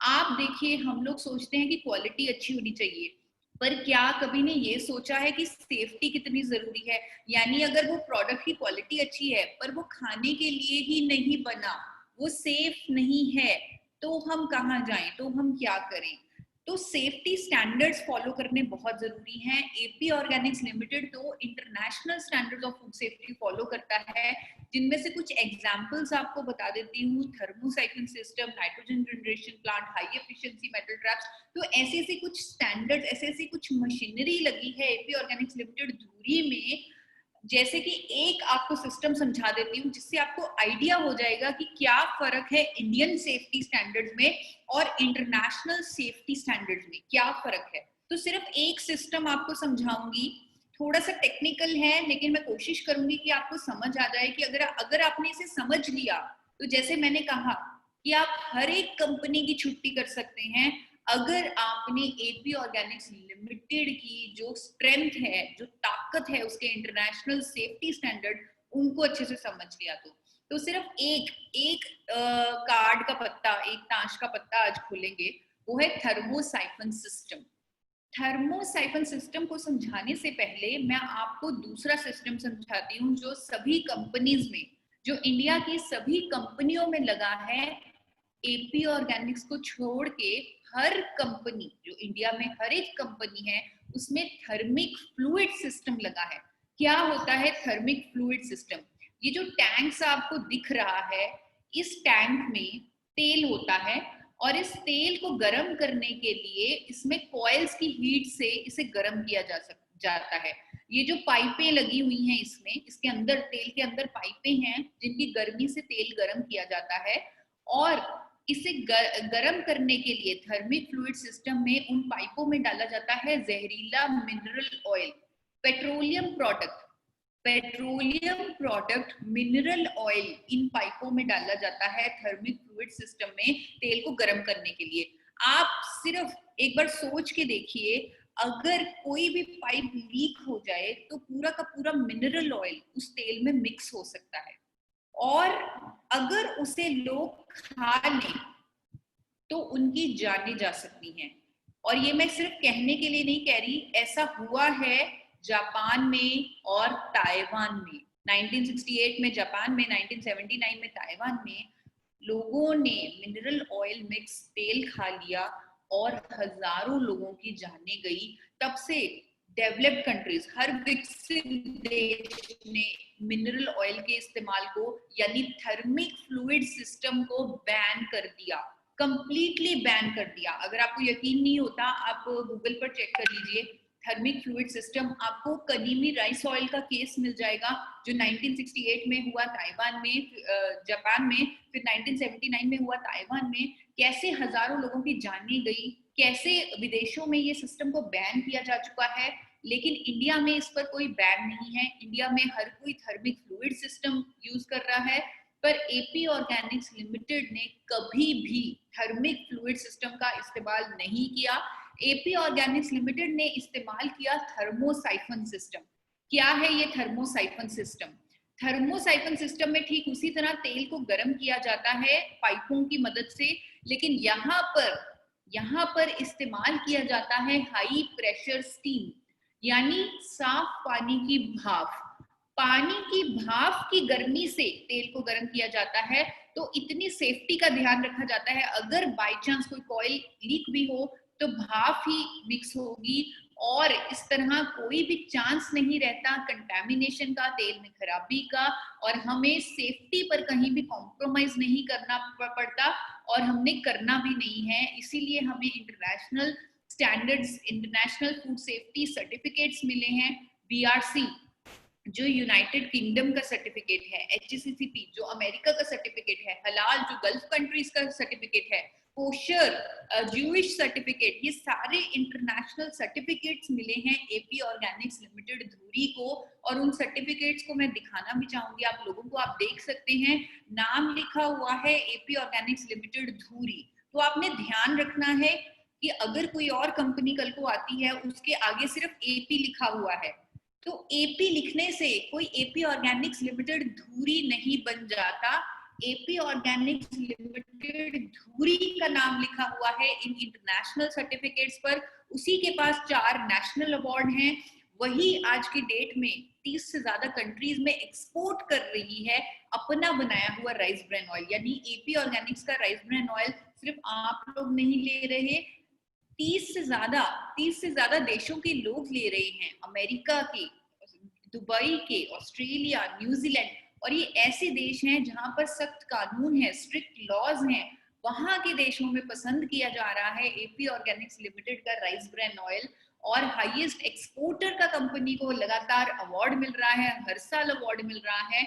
आप देखिए, हम लोग सोचते हैं कि क्वालिटी अच्छी होनी चाहिए, पर क्या कभी ने ये सोचा है कि सेफ्टी कितनी जरूरी है? यानी अगर वो प्रोडक्ट की क्वालिटी अच्छी है पर वो खाने के लिए ही नहीं बना, वो सेफ नहीं है, तो हम कहाँ जाएं, तो हम क्या करें? तो सेफ्टी स्टैंडर्ड्स फॉलो करने बहुत जरूरी हैं। एपी ऑर्गेनिक्स लिमिटेड तो international standards of food safety follow करता है, जिनमें से कुछ एग्जांपल्स आपको बता देती हूँ। Thermocycling system, nitrogen generation plant, high efficiency metal traps. तो ऐसे ऐसे कुछ स्टैंडर्ड, ऐसे ऐसी कुछ मशीनरी लगी है एपी ऑर्गेनिक्स लिमिटेड धुरी में। जैसे कि एक आपको सिस्टम समझा देती हूँ जिससे आपको आइडिया हो जाएगा कि क्या फर्क है इंडियन सेफ्टी स्टैंडर्ड्स में और इंटरनेशनल सेफ्टी स्टैंडर्ड्स में, क्या फर्क है। तो सिर्फ एक सिस्टम आपको समझाऊंगी, थोड़ा सा टेक्निकल है, लेकिन मैं कोशिश करूंगी कि आपको समझ आ जाए कि अगर आपने इसे समझ लिया, तो जैसे मैंने कहा कि आप हर एक कंपनी की छुट्टी कर सकते हैं अगर आपने एपी ऑर्गेनिक्स लिमिटेड की जो स्ट्रेंथ है, जो ताकत है उसके इंटरनेशनल सेफ्टी स्टैंडर्ड, उनको अच्छे से समझ लिया। तो सिर्फ एक एक कार्ड का पत्ता, एक ताश का पत्ता आज खोलेंगे, वो है थर्मोसाइफन सिस्टम। थर्मोसाइफन सिस्टम को समझाने से पहले मैं आपको दूसरा सिस्टम समझाती हूँ जो सभी कंपनीज में, जो इंडिया की सभी कंपनियों में लगा है। एपी ऑर्गेनिक्स को छोड़ के हर कंपनी, जो इंडिया में हर एक कंपनी है, उसमें थर्मिक फ्लूइड सिस्टम लगा है। क्या होता है थर्मिक फ्लूइड सिस्टम? ये जो टैंक्स आपको दिख रहा है, इस टैंक में तेल होता है और इस तेल को गर्म करने के लिए इसमें कॉइल्स की हीट से इसे गर्म किया जाता है। ये जो पाइपें लगी हुई हैं इसमें, इसके अंदर, तेल के अंदर पाइपें हैं जिनकी गर्मी से तेल गर्म किया जाता है। और इसे गर्म करने के लिए थर्मिक फ्लूइड सिस्टम में उन पाइपों में डाला जाता है जहरीला mineral oil, petroleum product. Petroleum product, mineral oil in पाइपों में डाला जाता है थर्मिक फ्लूइड सिस्टम में तेल को गर्म करने के लिए। आप सिर्फ एक बार सोच के देखिए, अगर कोई भी पाइप लीक हो जाए तो पूरा का पूरा मिनरल ऑयल उस तेल में मिक्स हो सकता है, और अगर उसे लोग खा लें तो उनकी जानें जा सकती हैं। और ये मैं सिर्फ कहने के लिए नहीं कह रही, ऐसा हुआ है जापान में और ताइवान में। 1968 में जापान में, 1979 में ताइवान में लोगों ने मिनरल ऑयल मिक्स तेल खा लिया और हजारों लोगों की जानें गई। तब से डेवलप्ड कंट्रीज, हर विकसित देश ने मिनरल ऑयल के इस्तेमाल को, यानी थर्मिक फ्लूइड सिस्टम को बैन कर दिया, कंप्लीटली बैन कर दिया। अगर आपको यकीन नहीं होता, आप गूगल पर चेक कर लीजिए थर्मिक फ्लूइड सिस्टम। आपको कनीमी राइस ऑयल का केस मिल जाएगा जो 1968 में हुआ ताइवान में, जापान में, फिर 1979 में हुआ ताइवान में। कैसे हजारों लोगों की जानें गई, कैसे विदेशों में ये सिस्टम को बैन किया जा चुका है, लेकिन इंडिया में इस पर कोई बैन नहीं है। इंडिया में हर कोई थर्मिक फ्लूइड सिस्टम यूज कर रहा है, पर एपी ऑर्गेनिक्स लिमिटेड ने कभी भी थर्मिक फ्लूइड सिस्टम का इस्तेमाल नहीं किया। एपी ऑर्गेनिक्स लिमिटेड ने इस्तेमाल किया थर्मोसाइफन सिस्टम। क्या है ये थर्मोसाइफन सिस्टम? थर्मोसाइफन सिस्टम में ठीक उसी तरह तेल को गर्म किया जाता है पाइपों की मदद से, लेकिन यहाँ पर इस्तेमाल किया जाता है हाई प्रेशर स्टीम, यानी साफ पानी की भाप। पानी की भाप की गर्मी से तेल को गर्म किया जाता है। तो इतनी सेफ्टी का ध्यान रखा जाता है, अगर बाय चांस कोई कॉइल लीक भी हो तो भाप ही मिक्स होगी, और इस तरह कोई भी चांस नहीं रहता कंटैमिनेशन का, तेल में खराबी का, और हमें सेफ्टी पर कहीं भी कॉम्प्रोमाइज नहीं करना पड़ता, और हमने करना भी नहीं है। इसीलिए हमें international standards, international food safety certificates मिले हैं। बीआरसी जो यूनाइटेड किंगडम का सर्टिफिकेट है, HACCP जो अमेरिका का सर्टिफिकेट है, हलाल जो गल्फ कंट्रीज का सर्टिफिकेट है, कोशर, ज्यूइश सर्टिफिकेट, ये सारे इंटरनेशनल सर्टिफिकेट्स मिले हैं एपी ऑर्गेनिक्स लिमिटेड धुरी को। और उन सर्टिफिकेट्स को मैं दिखाना भी चाहूंगी आप लोगों को, आप देख सकते हैं नाम लिखा हुआ है एपी ऑर्गेनिक्स लिमिटेड धुरी। तो आपने ध्यान रखना है कि अगर कोई और कंपनी कल को आती है उसके आगे सिर्फ एपी लिखा हुआ है, तो एपी लिखने से कोई एपी ऑर्गेनिक्स लिमिटेड धुरी नहीं बन जाता। एपी ऑर्गेनिक्स लिमिटेड धुरी का नाम लिखा हुआ है इन इंटरनेशनल सर्टिफिकेट्स पर। उसी के पास 4 नेशनल अवार्ड हैं। वही आज की डेट में 30 से ज्यादा कंट्रीज में एक्सपोर्ट कर रही है अपना बनाया हुआ राइस ब्रान ऑयल। यानी एपी ऑर्गेनिक्स का राइस ब्रान ऑयल सिर्फ आप लोग नहीं ले रहे, 30 से ज्यादा देशों के लोग ले रहे हैं, अमेरिका के, दुबई के, ऑस्ट्रेलिया, न्यूजीलैंड, और ये ऐसे देश हैं जहां पर सख्त कानून है, स्ट्रिक्ट लॉज हैं। वहां के देशों में पसंद किया जा रहा है एपी ऑर्गेनिक्स लिमिटेड का राइस ब्रान ऑयल, और हाईएस्ट एक्सपोर्टर का कंपनी को लगातार अवार्ड मिल रहा है, हर साल अवार्ड मिल रहा है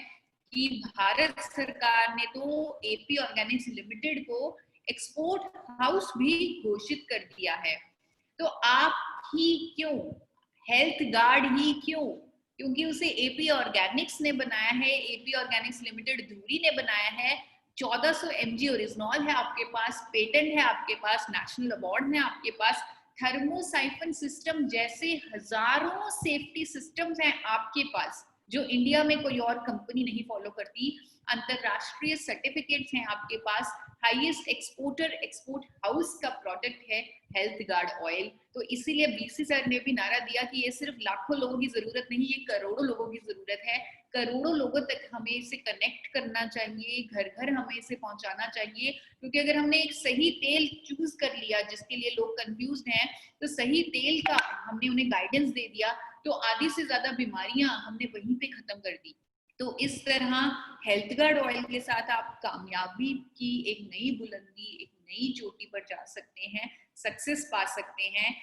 कि भारत सरकार ने तो एपी ऑर्गेनिक्स लिमिटेड को एक्सपोर्ट हाउस भी घोषित कर दिया है। तो आप ही क्यों, हेल्थ गार्ड ही क्यों? क्योंकि उसे एपी ऑर्गेनिक्स ने बनाया है, एपी ऑर्गेनिक्स लिमिटेड धुरी ने बनाया है। 1400 mg ओरिजिनॉल है आपके पास, पेटेंट है आपके पास, नेशनल अवार्ड है आपके पास, थर्मोसाइफन सिस्टम जैसे हजारों सेफ्टी सिस्टम्स हैं आपके पास जो इंडिया में कोई और कंपनी नहीं फॉलो करती। अंतरराष्ट्रीय सर्टिफिकेट्स हैं आपके पास, हाईएस्ट एक्सपोर्टर, एक्सपोर्ट हाउस का प्रोडक्ट है हेल्थ गार्ड ऑयल। तो इसीलिए बीसी सर ने भी नारा दिया कि ये सिर्फ लाखों लोगों की जरूरत नहीं, ये करोड़ों लोगों की जरूरत है। करोड़ों लोगों तक हमें इसे कनेक्ट करना चाहिए, घर घर हमें इसे पहुंचाना चाहिए। क्योंकि अगर हमने एक सही तेल चूज कर लिया जिसके लिए लोग कंफ्यूज हैं, तो सही तेल का हमने उन्हें गाइडेंस दे दिया, तो आधी से ज्यादा बीमारियां हमने वहीं पे खत्म कर दी। तो इस तरह हेल्थ गार्ड ऑयल के साथ आप कामयाबी की एक नई बुलंदी, एक नई चोटी पर जा सकते हैं, सक्सेस पा सकते हैं।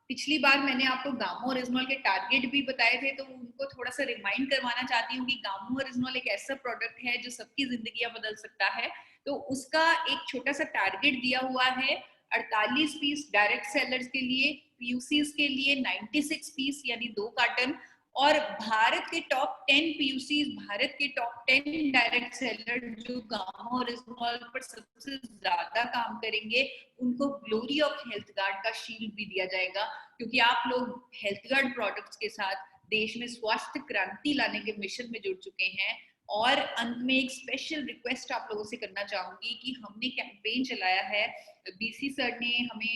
पिछली बार मैंने आपको गामो ओरिजिनल के टारगेट भी बताए थे, तो उनको थोड़ा सा रिमाइंड करवाना चाहती हूँ कि गामो ओरिजिनल एक ऐसा प्रोडक्ट है जो सबकी जिंदगियां बदल सकता है। तो उसका एक छोटा सा टारगेट दिया हुआ है, 48 पीस डायरेक्ट सेलर्स के लिए, पीयूसीज के लिए 96 पीस यानी 2 कार्टन, और भारत के टॉप 10 पीयूसीज, भारत के टॉप 10 डायरेक्ट सेलर जो गामो ओरिजिनल पर सबसे ज्यादा काम करेंगे, उनको ग्लोरी ऑफ हेल्थ गार्ड का शील्ड भी दिया जाएगा। क्योंकि आप लोग हेल्थ गार्ड प्रोडक्ट्स के साथ देश में स्वास्थ्य क्रांति लाने के मिशन में जुड़ चुके हैं। और अंत में एक स्पेशल रिक्वेस्ट आप लोगों से करना चाहूंगी कि हमने कैंपेन चलाया है, बीसी सर ने हमें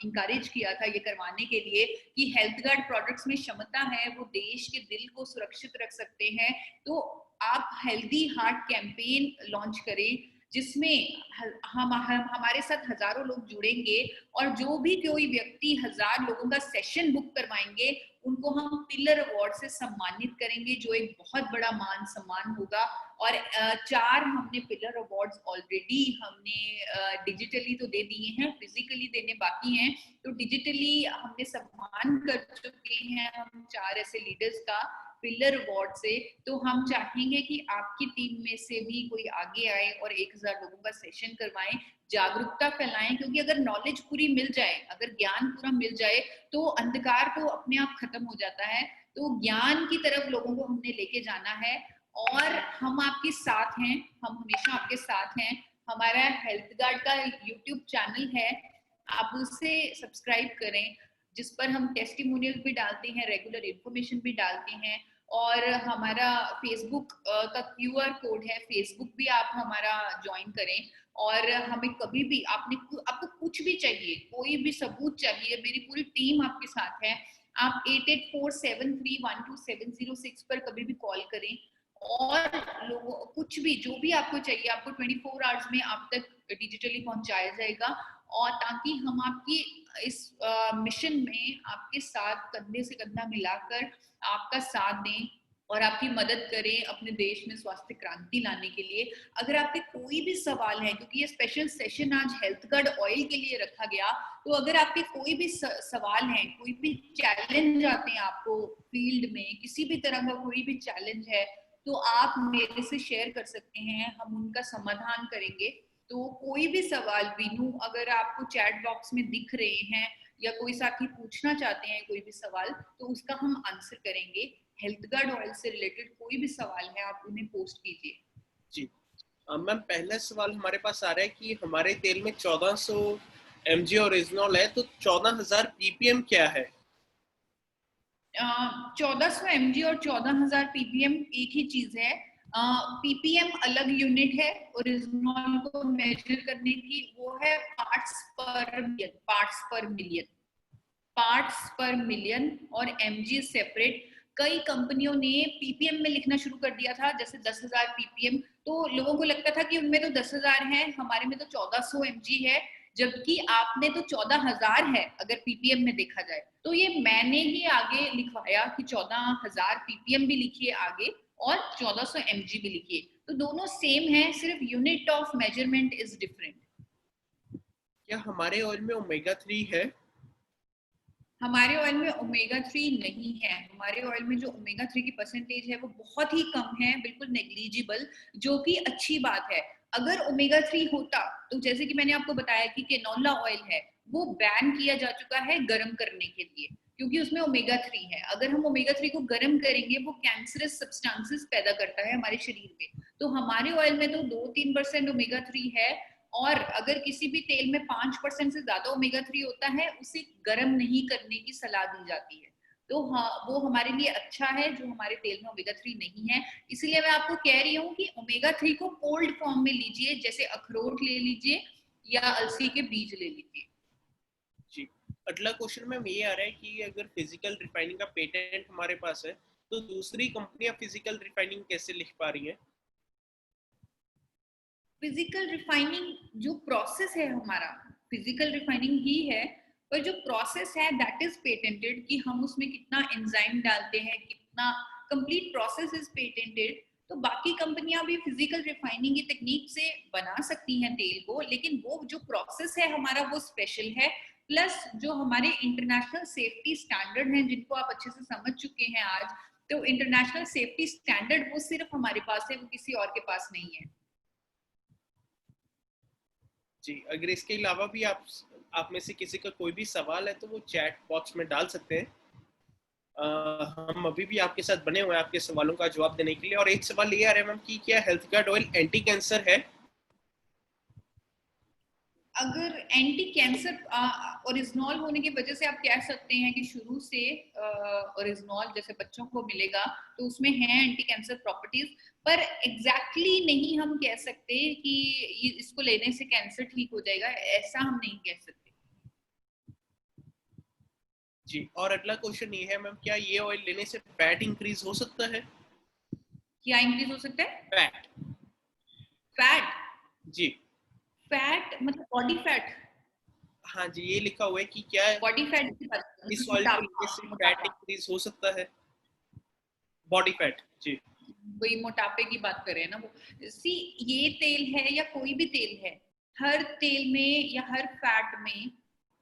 इंकरेज किया था ये करवाने के लिए कि हेल्थ गार्ड प्रोडक्ट्स में क्षमता है, वो देश के दिल को सुरक्षित रख सकते हैं। तो आप हेल्दी हार्ट कैंपेन लॉन्च करें जिसमें हमारे साथ हजारों लोग जुड़ेंगे, और जो भी कोई व्यक्ति 1000 लोगों का सेशन बुक करवाएंगे उनको हम पिलर अवार्ड से सम्मानित करेंगे, जो एक बहुत बड़ा मान सम्मान होगा। और 4 हमने पिलर अवार्ड्स ऑलरेडी हमने डिजिटली तो दे दिए हैं, फिजिकली देने बाकी हैं। तो डिजिटली हमने सम्मान कर चुके हैं हम 4 ऐसे लीडर्स का पिलर अवार्ड से। तो हम चाहेंगे कि आपकी टीम में से भी कोई आगे आए और 1000 लोगों का सेशन करवाएं, जागरूकता फैलाएं। क्योंकि अगर नॉलेज पूरी मिल जाए, अगर ज्ञान पूरा मिल जाए, तो अंधकार तो अपने आप खत्म हो जाता है। तो ज्ञान की तरफ लोगों को हमने लेके जाना है, और हम आपके साथ हैं, हम हमेशा आपके साथ हैं। हमारा हेल्थ गार्ड का यूट्यूब चैनल है, आप उसे सब्सक्राइब करें, जिस पर हम टेस्टिमोनियल भी डालते हैं, रेगुलर इन्फॉर्मेशन भी डालते हैं, और हमारा फेसबुक का क्यूआर कोड है, फेसबुक भी आप हमारा ज्वाइन करें। और हमें कभी भी आपको कुछ भी चाहिए, कोई भी सबूत चाहिए, मेरी पूरी टीम आपके साथ है। आप 8847312706 पर कभी भी कॉल करें, और लोगों कुछ भी जो भी आपको चाहिए आपको 24 आवर्स में आप तक डिजिटली पहुंचाया जाएगा, और ताकि हम आपकी इस मिशन में आपके साथ कंधे से कंधा मिलाकर आपका साथ दें और आपकी मदद करें अपने देश में स्वास्थ्य क्रांति लाने के लिए। अगर आपके कोई भी सवाल है, क्योंकि ये स्पेशल सेशन आज हेल्थ गार्ड ऑयल के लिए रखा गया, तो अगर आपके कोई भी सवाल है, कोई भी चैलेंज आते हैं आपको फील्ड में, किसी भी तरह का कोई भी चैलेंज है, तो आप मेरे से शेयर कर सकते हैं, हम उनका समाधान करेंगे। तो कोई भी सवाल वीनू, अगर आपको चैट बॉक्स में दिख रहे हैं या कोई साथी पूछना चाहते हैं कोई भी सवाल, तो उसका हम आंसर करेंगे। हेल्थ गार्ड ऑयल से रिलेटेड कोई भी सवाल है आप उन्हें पोस्ट कीजिए। जी मैम, पहला सवाल हमारे पास आ रहा है कि हमारे तेल में 1400 mg ओरिजिनल है, तो 14000 ppm क्या है? 1400 mg और 14000 ppm एक ही चीज है। ppm अलग यूनिट है ओरिजिनल को मेजर करने की, वो है पार्ट्स पर मिलियन, पार्ट्स पर मिलियन, और mg सेपरेट। कई कंपनियों ने ppm में लिखना शुरू कर दिया था, जैसे 10,000 ppm, तो लोगों को लगता था कि उनमें तो 10,000 है, हमारे में तो 1400 mg है, जबकि आपने तो 14,000 है अगर ppm में देखा जाए। तो ये मैंने ही आगे लिखवाया कि 14,000 ppm भी लिखिए आगे, और 1400 mg भी लिखिए, तो दोनों सेम है, सिर्फ unit of measurement is different. क्या हमारे ऑयल में ओमेगा 3 है? हमारे ऑयल में ओमेगा 3 नहीं है। हमारे ऑयल में जो ओमेगा 3 की परसेंटेज है वो बहुत ही कम है, बिल्कुल नेग्लिजिबल, जो कि अच्छी बात है। अगर ओमेगा 3 होता, तो जैसे कि मैंने आपको बताया कि केनोला ऑयल है, वो बैन किया जा चुका है गर्म करने के लिए, क्योंकि उसमें ओमेगा 3 है। अगर हम ओमेगा 3 को गर्म करेंगे, वो कैंसरस सब्सटेंसेस पैदा करता है हमारे शरीर में। तो हमारे ऑयल में तो 2-3% ओमेगा 3 है, और अगर किसी भी तेल में 5% से ज्यादा ओमेगा 3 होता है, उसे गर्म नहीं करने की सलाह दी जाती है। तो हाँ, वो हमारे लिए अच्छा है जो हमारे तेल में ओमेगा 3 नहीं है। इसीलिए मैं आपको कह रही हूँ कि ओमेगा 3 को कोल्ड फॉर्म में लीजिए, जैसे अखरोट ले लीजिए या अलसी के बीज ले लीजिए। जी, अगला क्वेश्चन में ये आ रहा है कि अगर फिजिकल रिफाइनिंग का पेटेंट हमारे पास है, तो दूसरी कंपनियां फिजिकल रिफाइनिंग कैसे लिख पा रही हैं? फिजिकल रिफाइनिंग जो प्रोसेस है हमारा, फिजिकल रिफाइनिंग ही है, पर जो प्रोसेस है दैट इज पेटेंटेड, कि हम उसमें कितना एंजाइम डालते हैं, कितना कंप्लीट प्रोसेस इज पेटेंटेड। तो बाकी कंपनियां भी फिजिकल रिफाइनिंग की टेक्निक से बना सकती हैं तेल को, लेकिन वो जो प्रोसेस है हमारा वो स्पेशल है। प्लस जो हमारे इंटरनेशनल सेफ्टी स्टैंडर्ड हैं, जिनको आप अच्छे से समझ चुके हैं आज, तो इंटरनेशनल सेफ्टी स्टैंडर्ड वो सिर्फ हमारे पास है, वो किसी और के पास नहीं है। जी, अगर इसके अलावा भी आप में से किसी का कोई भी सवाल है तो वो चैट बॉक्स में डाल सकते हैं। हम अभी भी आपके साथ बने हुए हैं आपके सवालों का जवाब देने के लिए। और एक सवाल ये आ रहा है मैम कि क्या health guard oil anti cancer है? अगर एंटी कैंसर ओरिजिनॉल होने की वजह से आप कह सकते हैं कि शुरू से ओरिजिनॉल जैसे बच्चों को मिलेगा, तो उसमें है एंटी कैंसर प्रॉपर्टीज, पर एग्जैक्टली नहीं हम कह सकते कि इसको लेने से कैंसर ठीक हो जाएगा, ऐसा हम नहीं कह सकते। जी, और अगला क्वेश्चन ये है मैम, क्या ये ऑयल लेने से फैट इंक्रीज हो सकता है? क्या इंक्रीज हो सकता है? फैट। फैट? जी। फैट मतलब बॉडी फैट? हाँ जी, ये लिखा हुआ है कि क्या बॉडी फैट की बात, इस मतलब ऑयल को मोटापा? लेने से फैट मोटापा, इंक्रीज हो सकता है? Body fat. जी। वही मोटापे की बात कर रहे हैं ना वो। सी, ये तेल है या कोई भी तेल है, हर तेल में या हर फैट में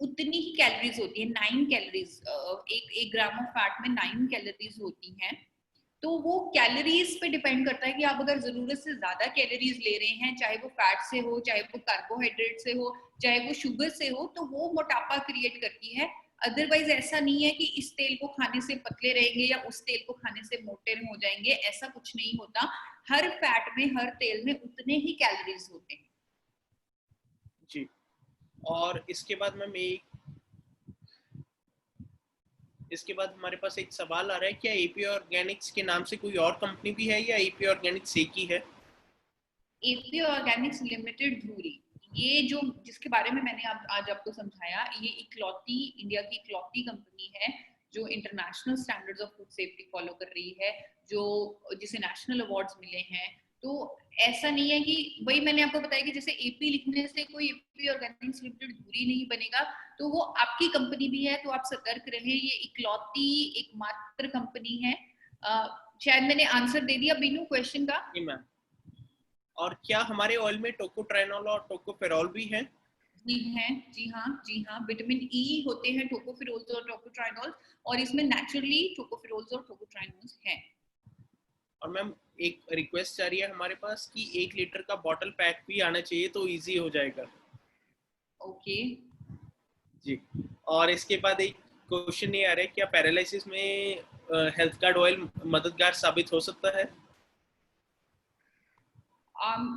उतनी ही कैलोरीज होती है, 9 कैलोरीज। एक ग्राम ऑफ फैट में 9 कैलोरीज होती हैं। तो वो कैलोरीज पे डिपेंड करता है कि आप अगर जरूरत से ज्यादा कैलोरीज ले रहे हैं, चाहे वो फैट से हो, चाहे वो कार्बोहाइड्रेट से हो, चाहे वो शुगर से हो, तो वो मोटापा क्रिएट करती है। अदरवाइज ऐसा नहीं है कि इस तेल को खाने से पतले रहेंगे या उस तेल को खाने से मोटे हो जाएंगे, ऐसा कुछ नहीं होता। हर फैट में, हर तेल में उतने ही कैलोरीज होते हैं। जी, और इसके बाद मैम इसके बाद हमारे पास एक सवाल आ रहा है, क्या एपी ऑर्गेनिक्स के नाम से कोई और कंपनी भी है या एपी ऑर्गेनिक्स एक ही है? एपी ऑर्गेनिक्स लिमिटेड धूरी, ये जो जिसके बारे में मैंने आज आपको समझाया, ये इकलौती इंडिया की इकलौती कंपनी है जो international standards of food safety follow कर रही है, जो जिसे नेशनल अवार्ड्स मिले हैं। तो ऐसा नहीं है कि वही मैंने आपको बताया कि जैसे एपी लिखने से कोई एपी ऑर्गेनिक्स लिमिटेड धूरी नहीं बनेगा, तो वो आपकी कंपनी भी है, तो आप सतर्क रहे, ये इकलौती एकमात्र कंपनी है। शायद मैंने आंसर दे दिया बीनू क्वेश्चन का। जी मैम। और क्या हमारे ऑयल में टोकोट्राइनॉल और टोकोफेरॉल भी है? जी हैं, जी हाँ, विटामिन ई होते हैं टोकोफेरोल्स और टोकोट्राइनॉल, और इसमें नेचुरली टोकोफेरोल्स और टोकोट्राइनॉल्स हैं। और मैम एक रिक्वेस्ट आ रही है हमारे पास कि 1 लीटर का बॉटल पैक भी आना चाहिए तो इजी हो जाएगा। ओके। जी। और इसके बाद एक क्वेश्चन ये आ रहा है, क्या पैरालिसिस में हेल्थ कार्ड ऑयल मददगार साबित हो सकता है?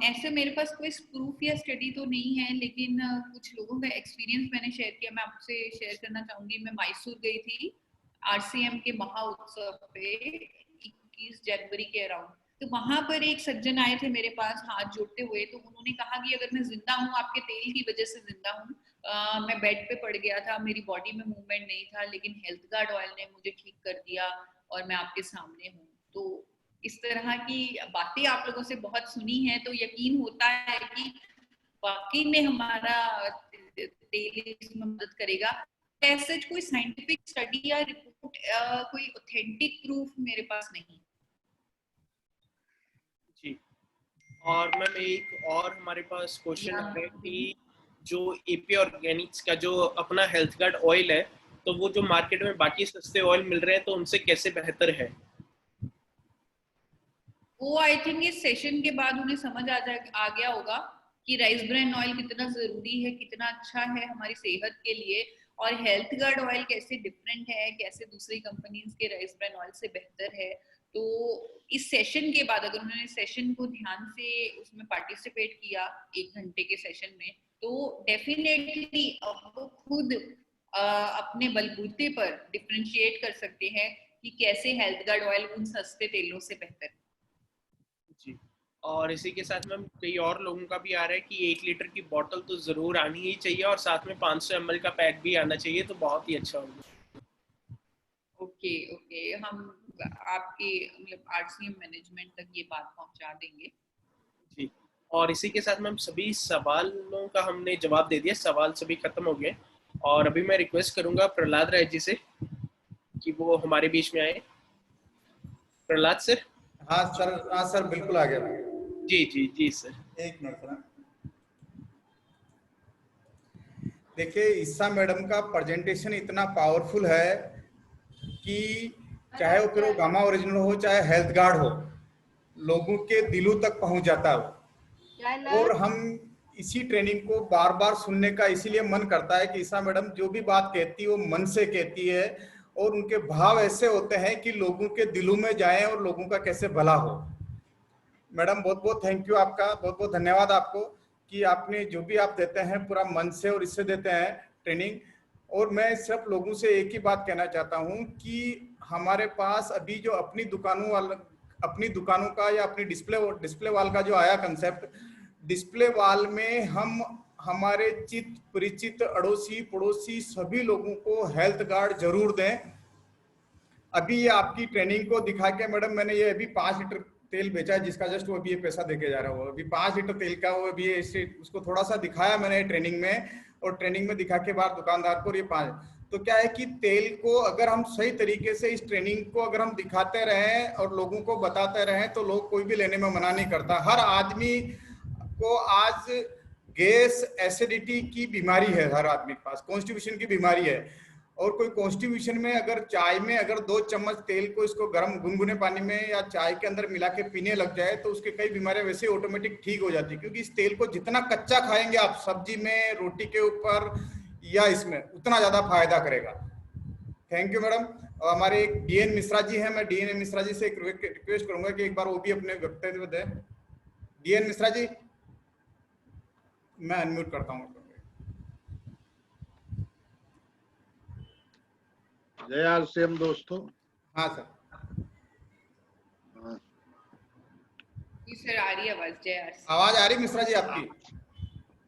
ऐसे मेरे पास कोई प्रूफ या स्टडी तो नहीं है, लेकिन कुछ लोगों का एक्सपीरियंस मैंने शेयर किया, मैं आपसे शेयर करना चाहूंगी। मैं मैसूर गई थी आरसीएम के महा उत्सव पे 21 जनवरी के अराउंड, तो वहां पर एक सज्जन आए थे मेरे पास हाथ जोड़ते हुए, तो उन्होंने कहा कि अगर मैं जिंदा हूँ आपके तेल की वजह से जिंदा हूँ, मैं बेड पे पड़ गया था, मेरी बॉडी में मूवमेंट नहीं था, लेकिन हेल्थ गार्ड ऑयल ने मुझे ठीक कर दिया और मैं आपके सामने हूँ। तो इस तरह की बातें आप लोगों से बहुत सुनी है, तो यकीन होता है कि वाकई में हमारा तेल इसमें मदद करेगा। ऐसे कोई साइंटिफिक स्टडी या रिपोर्ट, कोई ऑथेंटिक प्रूफ मेरे पास नहीं। जी। और मैम एक और हमारे पास क्वेश्चन आ रहा है कि जो एपी ऑर्गेनिक्स का जो अपना हेल्थ गार्ड ऑयल है, तो वो जो मार्केट में बाकी सस्ते ऑयल मिल रहे हैं तो उनसे कैसे बेहतर है? वो आई थिंक इस सेशन के बाद उन्हें समझ आ गया होगा कि राइस ब्रान ऑयल कितना जरूरी है, कितना अच्छा है हमारी सेहत के लिए, और हेल्थ गार्ड ऑयल कैसे डिफरेंट है, कैसे दूसरी कंपनीज के राइस ब्रान ऑयल से बेहतर है। तो इस सेशन के बाद अगर उन्होंने सेशन को ध्यान से उसमें पार्टिसिपेट किया 1 घंटे के सेशन में, तो डेफिनेटली वो खुद अपने बलबूते पर डिफरेंशिएट कर सकते हैं कि कैसे हेल्थ गार्ड ऑयल उन सस्ते तेलों से बेहतर है। जी। और इसी के साथ मैम कई और लोगों का भी आ रहा है कि 1 लीटर की बोतल तो ज़रूर आनी ही चाहिए और साथ में 500 ml का पैक भी आना चाहिए, तो बहुत ही अच्छा होगा। ओके ओके, हम आपके मतलब आरसीएम मैनेजमेंट तक ये बात पहुंचा देंगे। जी। और इसी के साथ मैम सभी सवालों का हमने जवाब दे दिया, सवाल सभी खत्म हो गए। और अभी मैं रिक्वेस्ट करूंगा प्रहलाद राय जी से कि वो हमारे बीच में आए। प्रहलाद सर। हाँ सर, बिल्कुल आ गया। जी जी जी सर। एक मिनट सर। देखिए ईसा मैडम का प्रेजेंटेशन इतना पावरफुल है कि चाहे वो फिर गामा ओरिजिनल हो चाहे हेल्थ गार्ड हो, लोगों के दिलों तक पहुंच जाता है। और हम इसी ट्रेनिंग को बार बार सुनने का इसीलिए मन करता है कि ईसा मैडम जो भी बात कहती है वो मन से कहती है, और उनके भाव ऐसे होते हैं कि लोगों के दिलों में जाए और लोगों का कैसे भला हो। मैडम बहुत बहुत थैंक यू आपका, बहुत बहुत धन्यवाद आपको कि आपने जो भी आप देते हैं पूरा मन से और इससे देते हैं ट्रेनिंग। और मैं सिर्फ लोगों से एक ही बात कहना चाहता हूं कि हमारे पास अभी जो अपनी दुकानों का या अपनी डिस्प्ले वाल का जो आया कंसेप्ट, डिस्प्ले वाल में हम हमारे चित परिचित अड़ोसी पड़ोसी सभी लोगों को हेल्थ गार्ड जरूर दें। अभी ये आपकी ट्रेनिंग को दिखा के मैडम मैंने ये अभी 5 लीटर तेल बेचा है, जिसका जस्ट वो अभी ये पैसा देके जा रहा है, वो अभी 5 लीटर तेल का वो अभी उसको थोड़ा सा दिखाया मैंने ट्रेनिंग में, और ट्रेनिंग में दिखा के बाद दुकानदार को ये 5। तो क्या है कि तेल को अगर हम सही तरीके से इस ट्रेनिंग को अगर हम दिखाते रहें और लोगों को बताते रहें तो लोग कोई भी लेने में मना नहीं करता। हर आदमी को आज गैस एसिडिटी की बीमारी है, हर आदमी के पास कॉन्स्टिपेशन की बीमारी है, और कोई कॉन्स्टिट्यूशन में अगर चाय में अगर 2 चम्मच तेल को इसको गर्म गुनगुने पानी में या चाय के अंदर मिला के पीने लग जाए तो उसके कई बीमारियां वैसे ऑटोमेटिक ठीक हो जाती है, क्योंकि इस तेल को जितना कच्चा खाएंगे आप सब्जी में रोटी के ऊपर या इसमें, उतना ज्यादा फायदा करेगा। Thank you madam. हमारे एक डीएन मिश्रा जी हैं, मैं डीएन मिश्रा जी से एक रिक्वेस्ट करूंगा कि एक बार वो भी अपने वक्तव्य दें। डीएन मिश्रा जी, मैं अनम्यूट करता हूँ। जय आरसीएम दोस्तों। हाँ सर। जी सर, आ रही आवाज। जय आरसीएम। आवाज आ रही मिश्रा जी आपकी?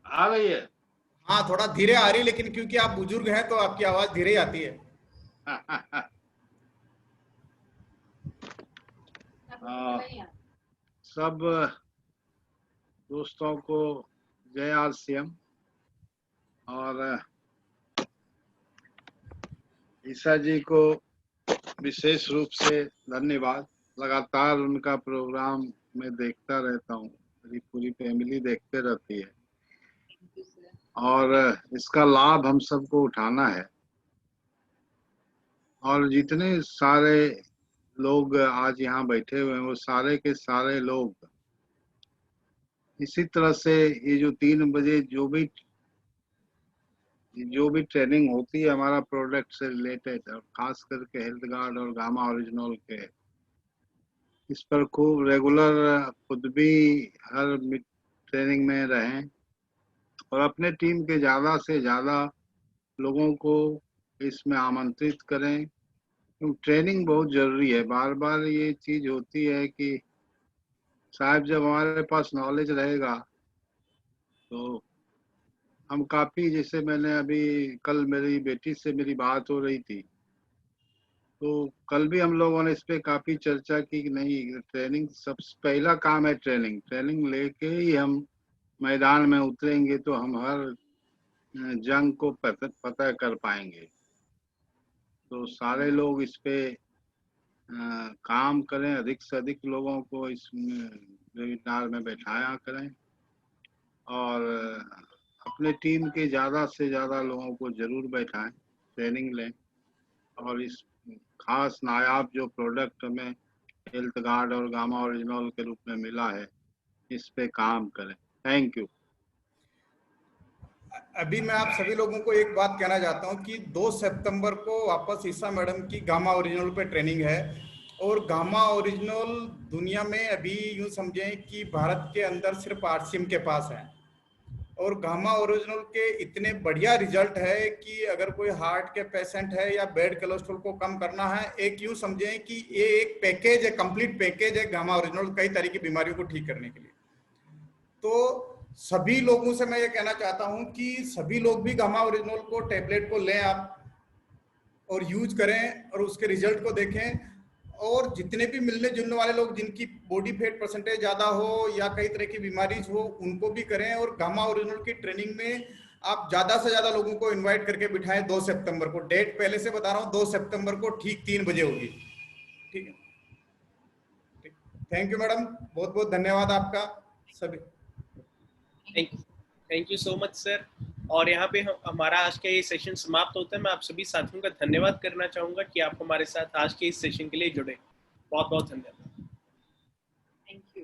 आ गई है। हाँ थोड़ा धीरे आ रही, लेकिन क्योंकि आप बुजुर्ग हैं तो आपकी आवाज धीरे ही आती है। सब दोस्तों को जय आरसीएम और ईसा जी को विशेष रूप से धन्यवाद। लगातार उनका प्रोग्राम मैं देखता रहता हूँ, मेरी पूरी फैमिली देखते रहती है और इसका लाभ हम सबको उठाना है। और जितने सारे लोग आज यहाँ बैठे हुए हैं वो सारे के सारे लोग इसी तरह से ये जो 3 बजे जो भी ट्रेनिंग होती है हमारा प्रोडक्ट से रिलेटेड और खास करके हेल्थ गार्ड और गामा ओरिजिनल के, इस पर खूब रेगुलर खुद भी हर ट्रेनिंग में रहें और अपने टीम के ज़्यादा से ज़्यादा लोगों को इसमें आमंत्रित करें। ट्रेनिंग बहुत जरूरी है। बार बार ये चीज होती है कि साहब जब हमारे पास नॉलेज रहेगा तो हम काफी, जैसे मैंने अभी कल मेरी बेटी से मेरी बात हो रही थी तो कल भी हम लोगों ने इस पे काफी चर्चा की कि नहीं, ट्रेनिंग सबसे पहला काम है। ट्रेनिंग लेके ही हम मैदान में उतरेंगे तो हम हर जंग को पता कर पाएंगे। तो सारे लोग इस पे काम करें, अधिक से अधिक लोगों को इस वेबिनार में बैठाया करें और अपने टीम के ज़्यादा से ज़्यादा लोगों को जरूर बैठाएं, ट्रेनिंग लें और इस खास नायाब जो प्रोडक्ट हमें हेल्थ गार्ड और गामा ओरिजिनल के रूप में मिला है इस पे काम करें। Thank you. अभी मैं आप सभी लोगों को एक बात कहना चाहता हूं कि 2 सितंबर को वापस ईसा मैडम की गामा ओरिजिनल पे ट्रेनिंग है और गामा ओरिजिनल दुनिया में अभी यूं समझें कि भारत के अंदर सिर्फ आरसीएम के पास है और गामा ओरिजिनल के इतने बढ़िया रिजल्ट है कि अगर कोई हार्ट के पेशेंट है या बैड कोलेस्ट्रॉल को कम करना है, एक यूं समझें कि ये एक पैकेज है, कंप्लीट पैकेज है गामा ओरिजिनल कई तरह की बीमारियों को ठीक करने के लिए। तो सभी लोगों से मैं ये कहना चाहता हूं कि सभी लोग भी गामा ओरिजिनल को टैबलेट को लें आप और यूज करें और उसके रिजल्ट को देखें। और जितने भी मिलने जुलने वाले लोग जिनकी बॉडी फैट परसेंटेज ज्यादा हो या कई तरह की बीमारीज हो उनको भी करें और गामा ओरिजिनल की ट्रेनिंग में आप ज्यादा से ज्यादा लोगों को इनवाइट करके बिठाएं। 2 सितंबर को, डेट पहले से बता रहा हूं, 2 सितंबर को ठीक 3 बजे होगी। ठीक है, थैंक यू मैडम, बहुत बहुत धन्यवाद आपका सभी। Thank you so much sir. और यहाँ पे हमारा आज का ये सेशन समाप्त होता है। मैं आप सभी साथियों का धन्यवाद करना चाहूंगा कि आप हमारे साथ आज के इस सेशन के लिए जुड़े। बहुत बहुत धन्यवाद। Thank you.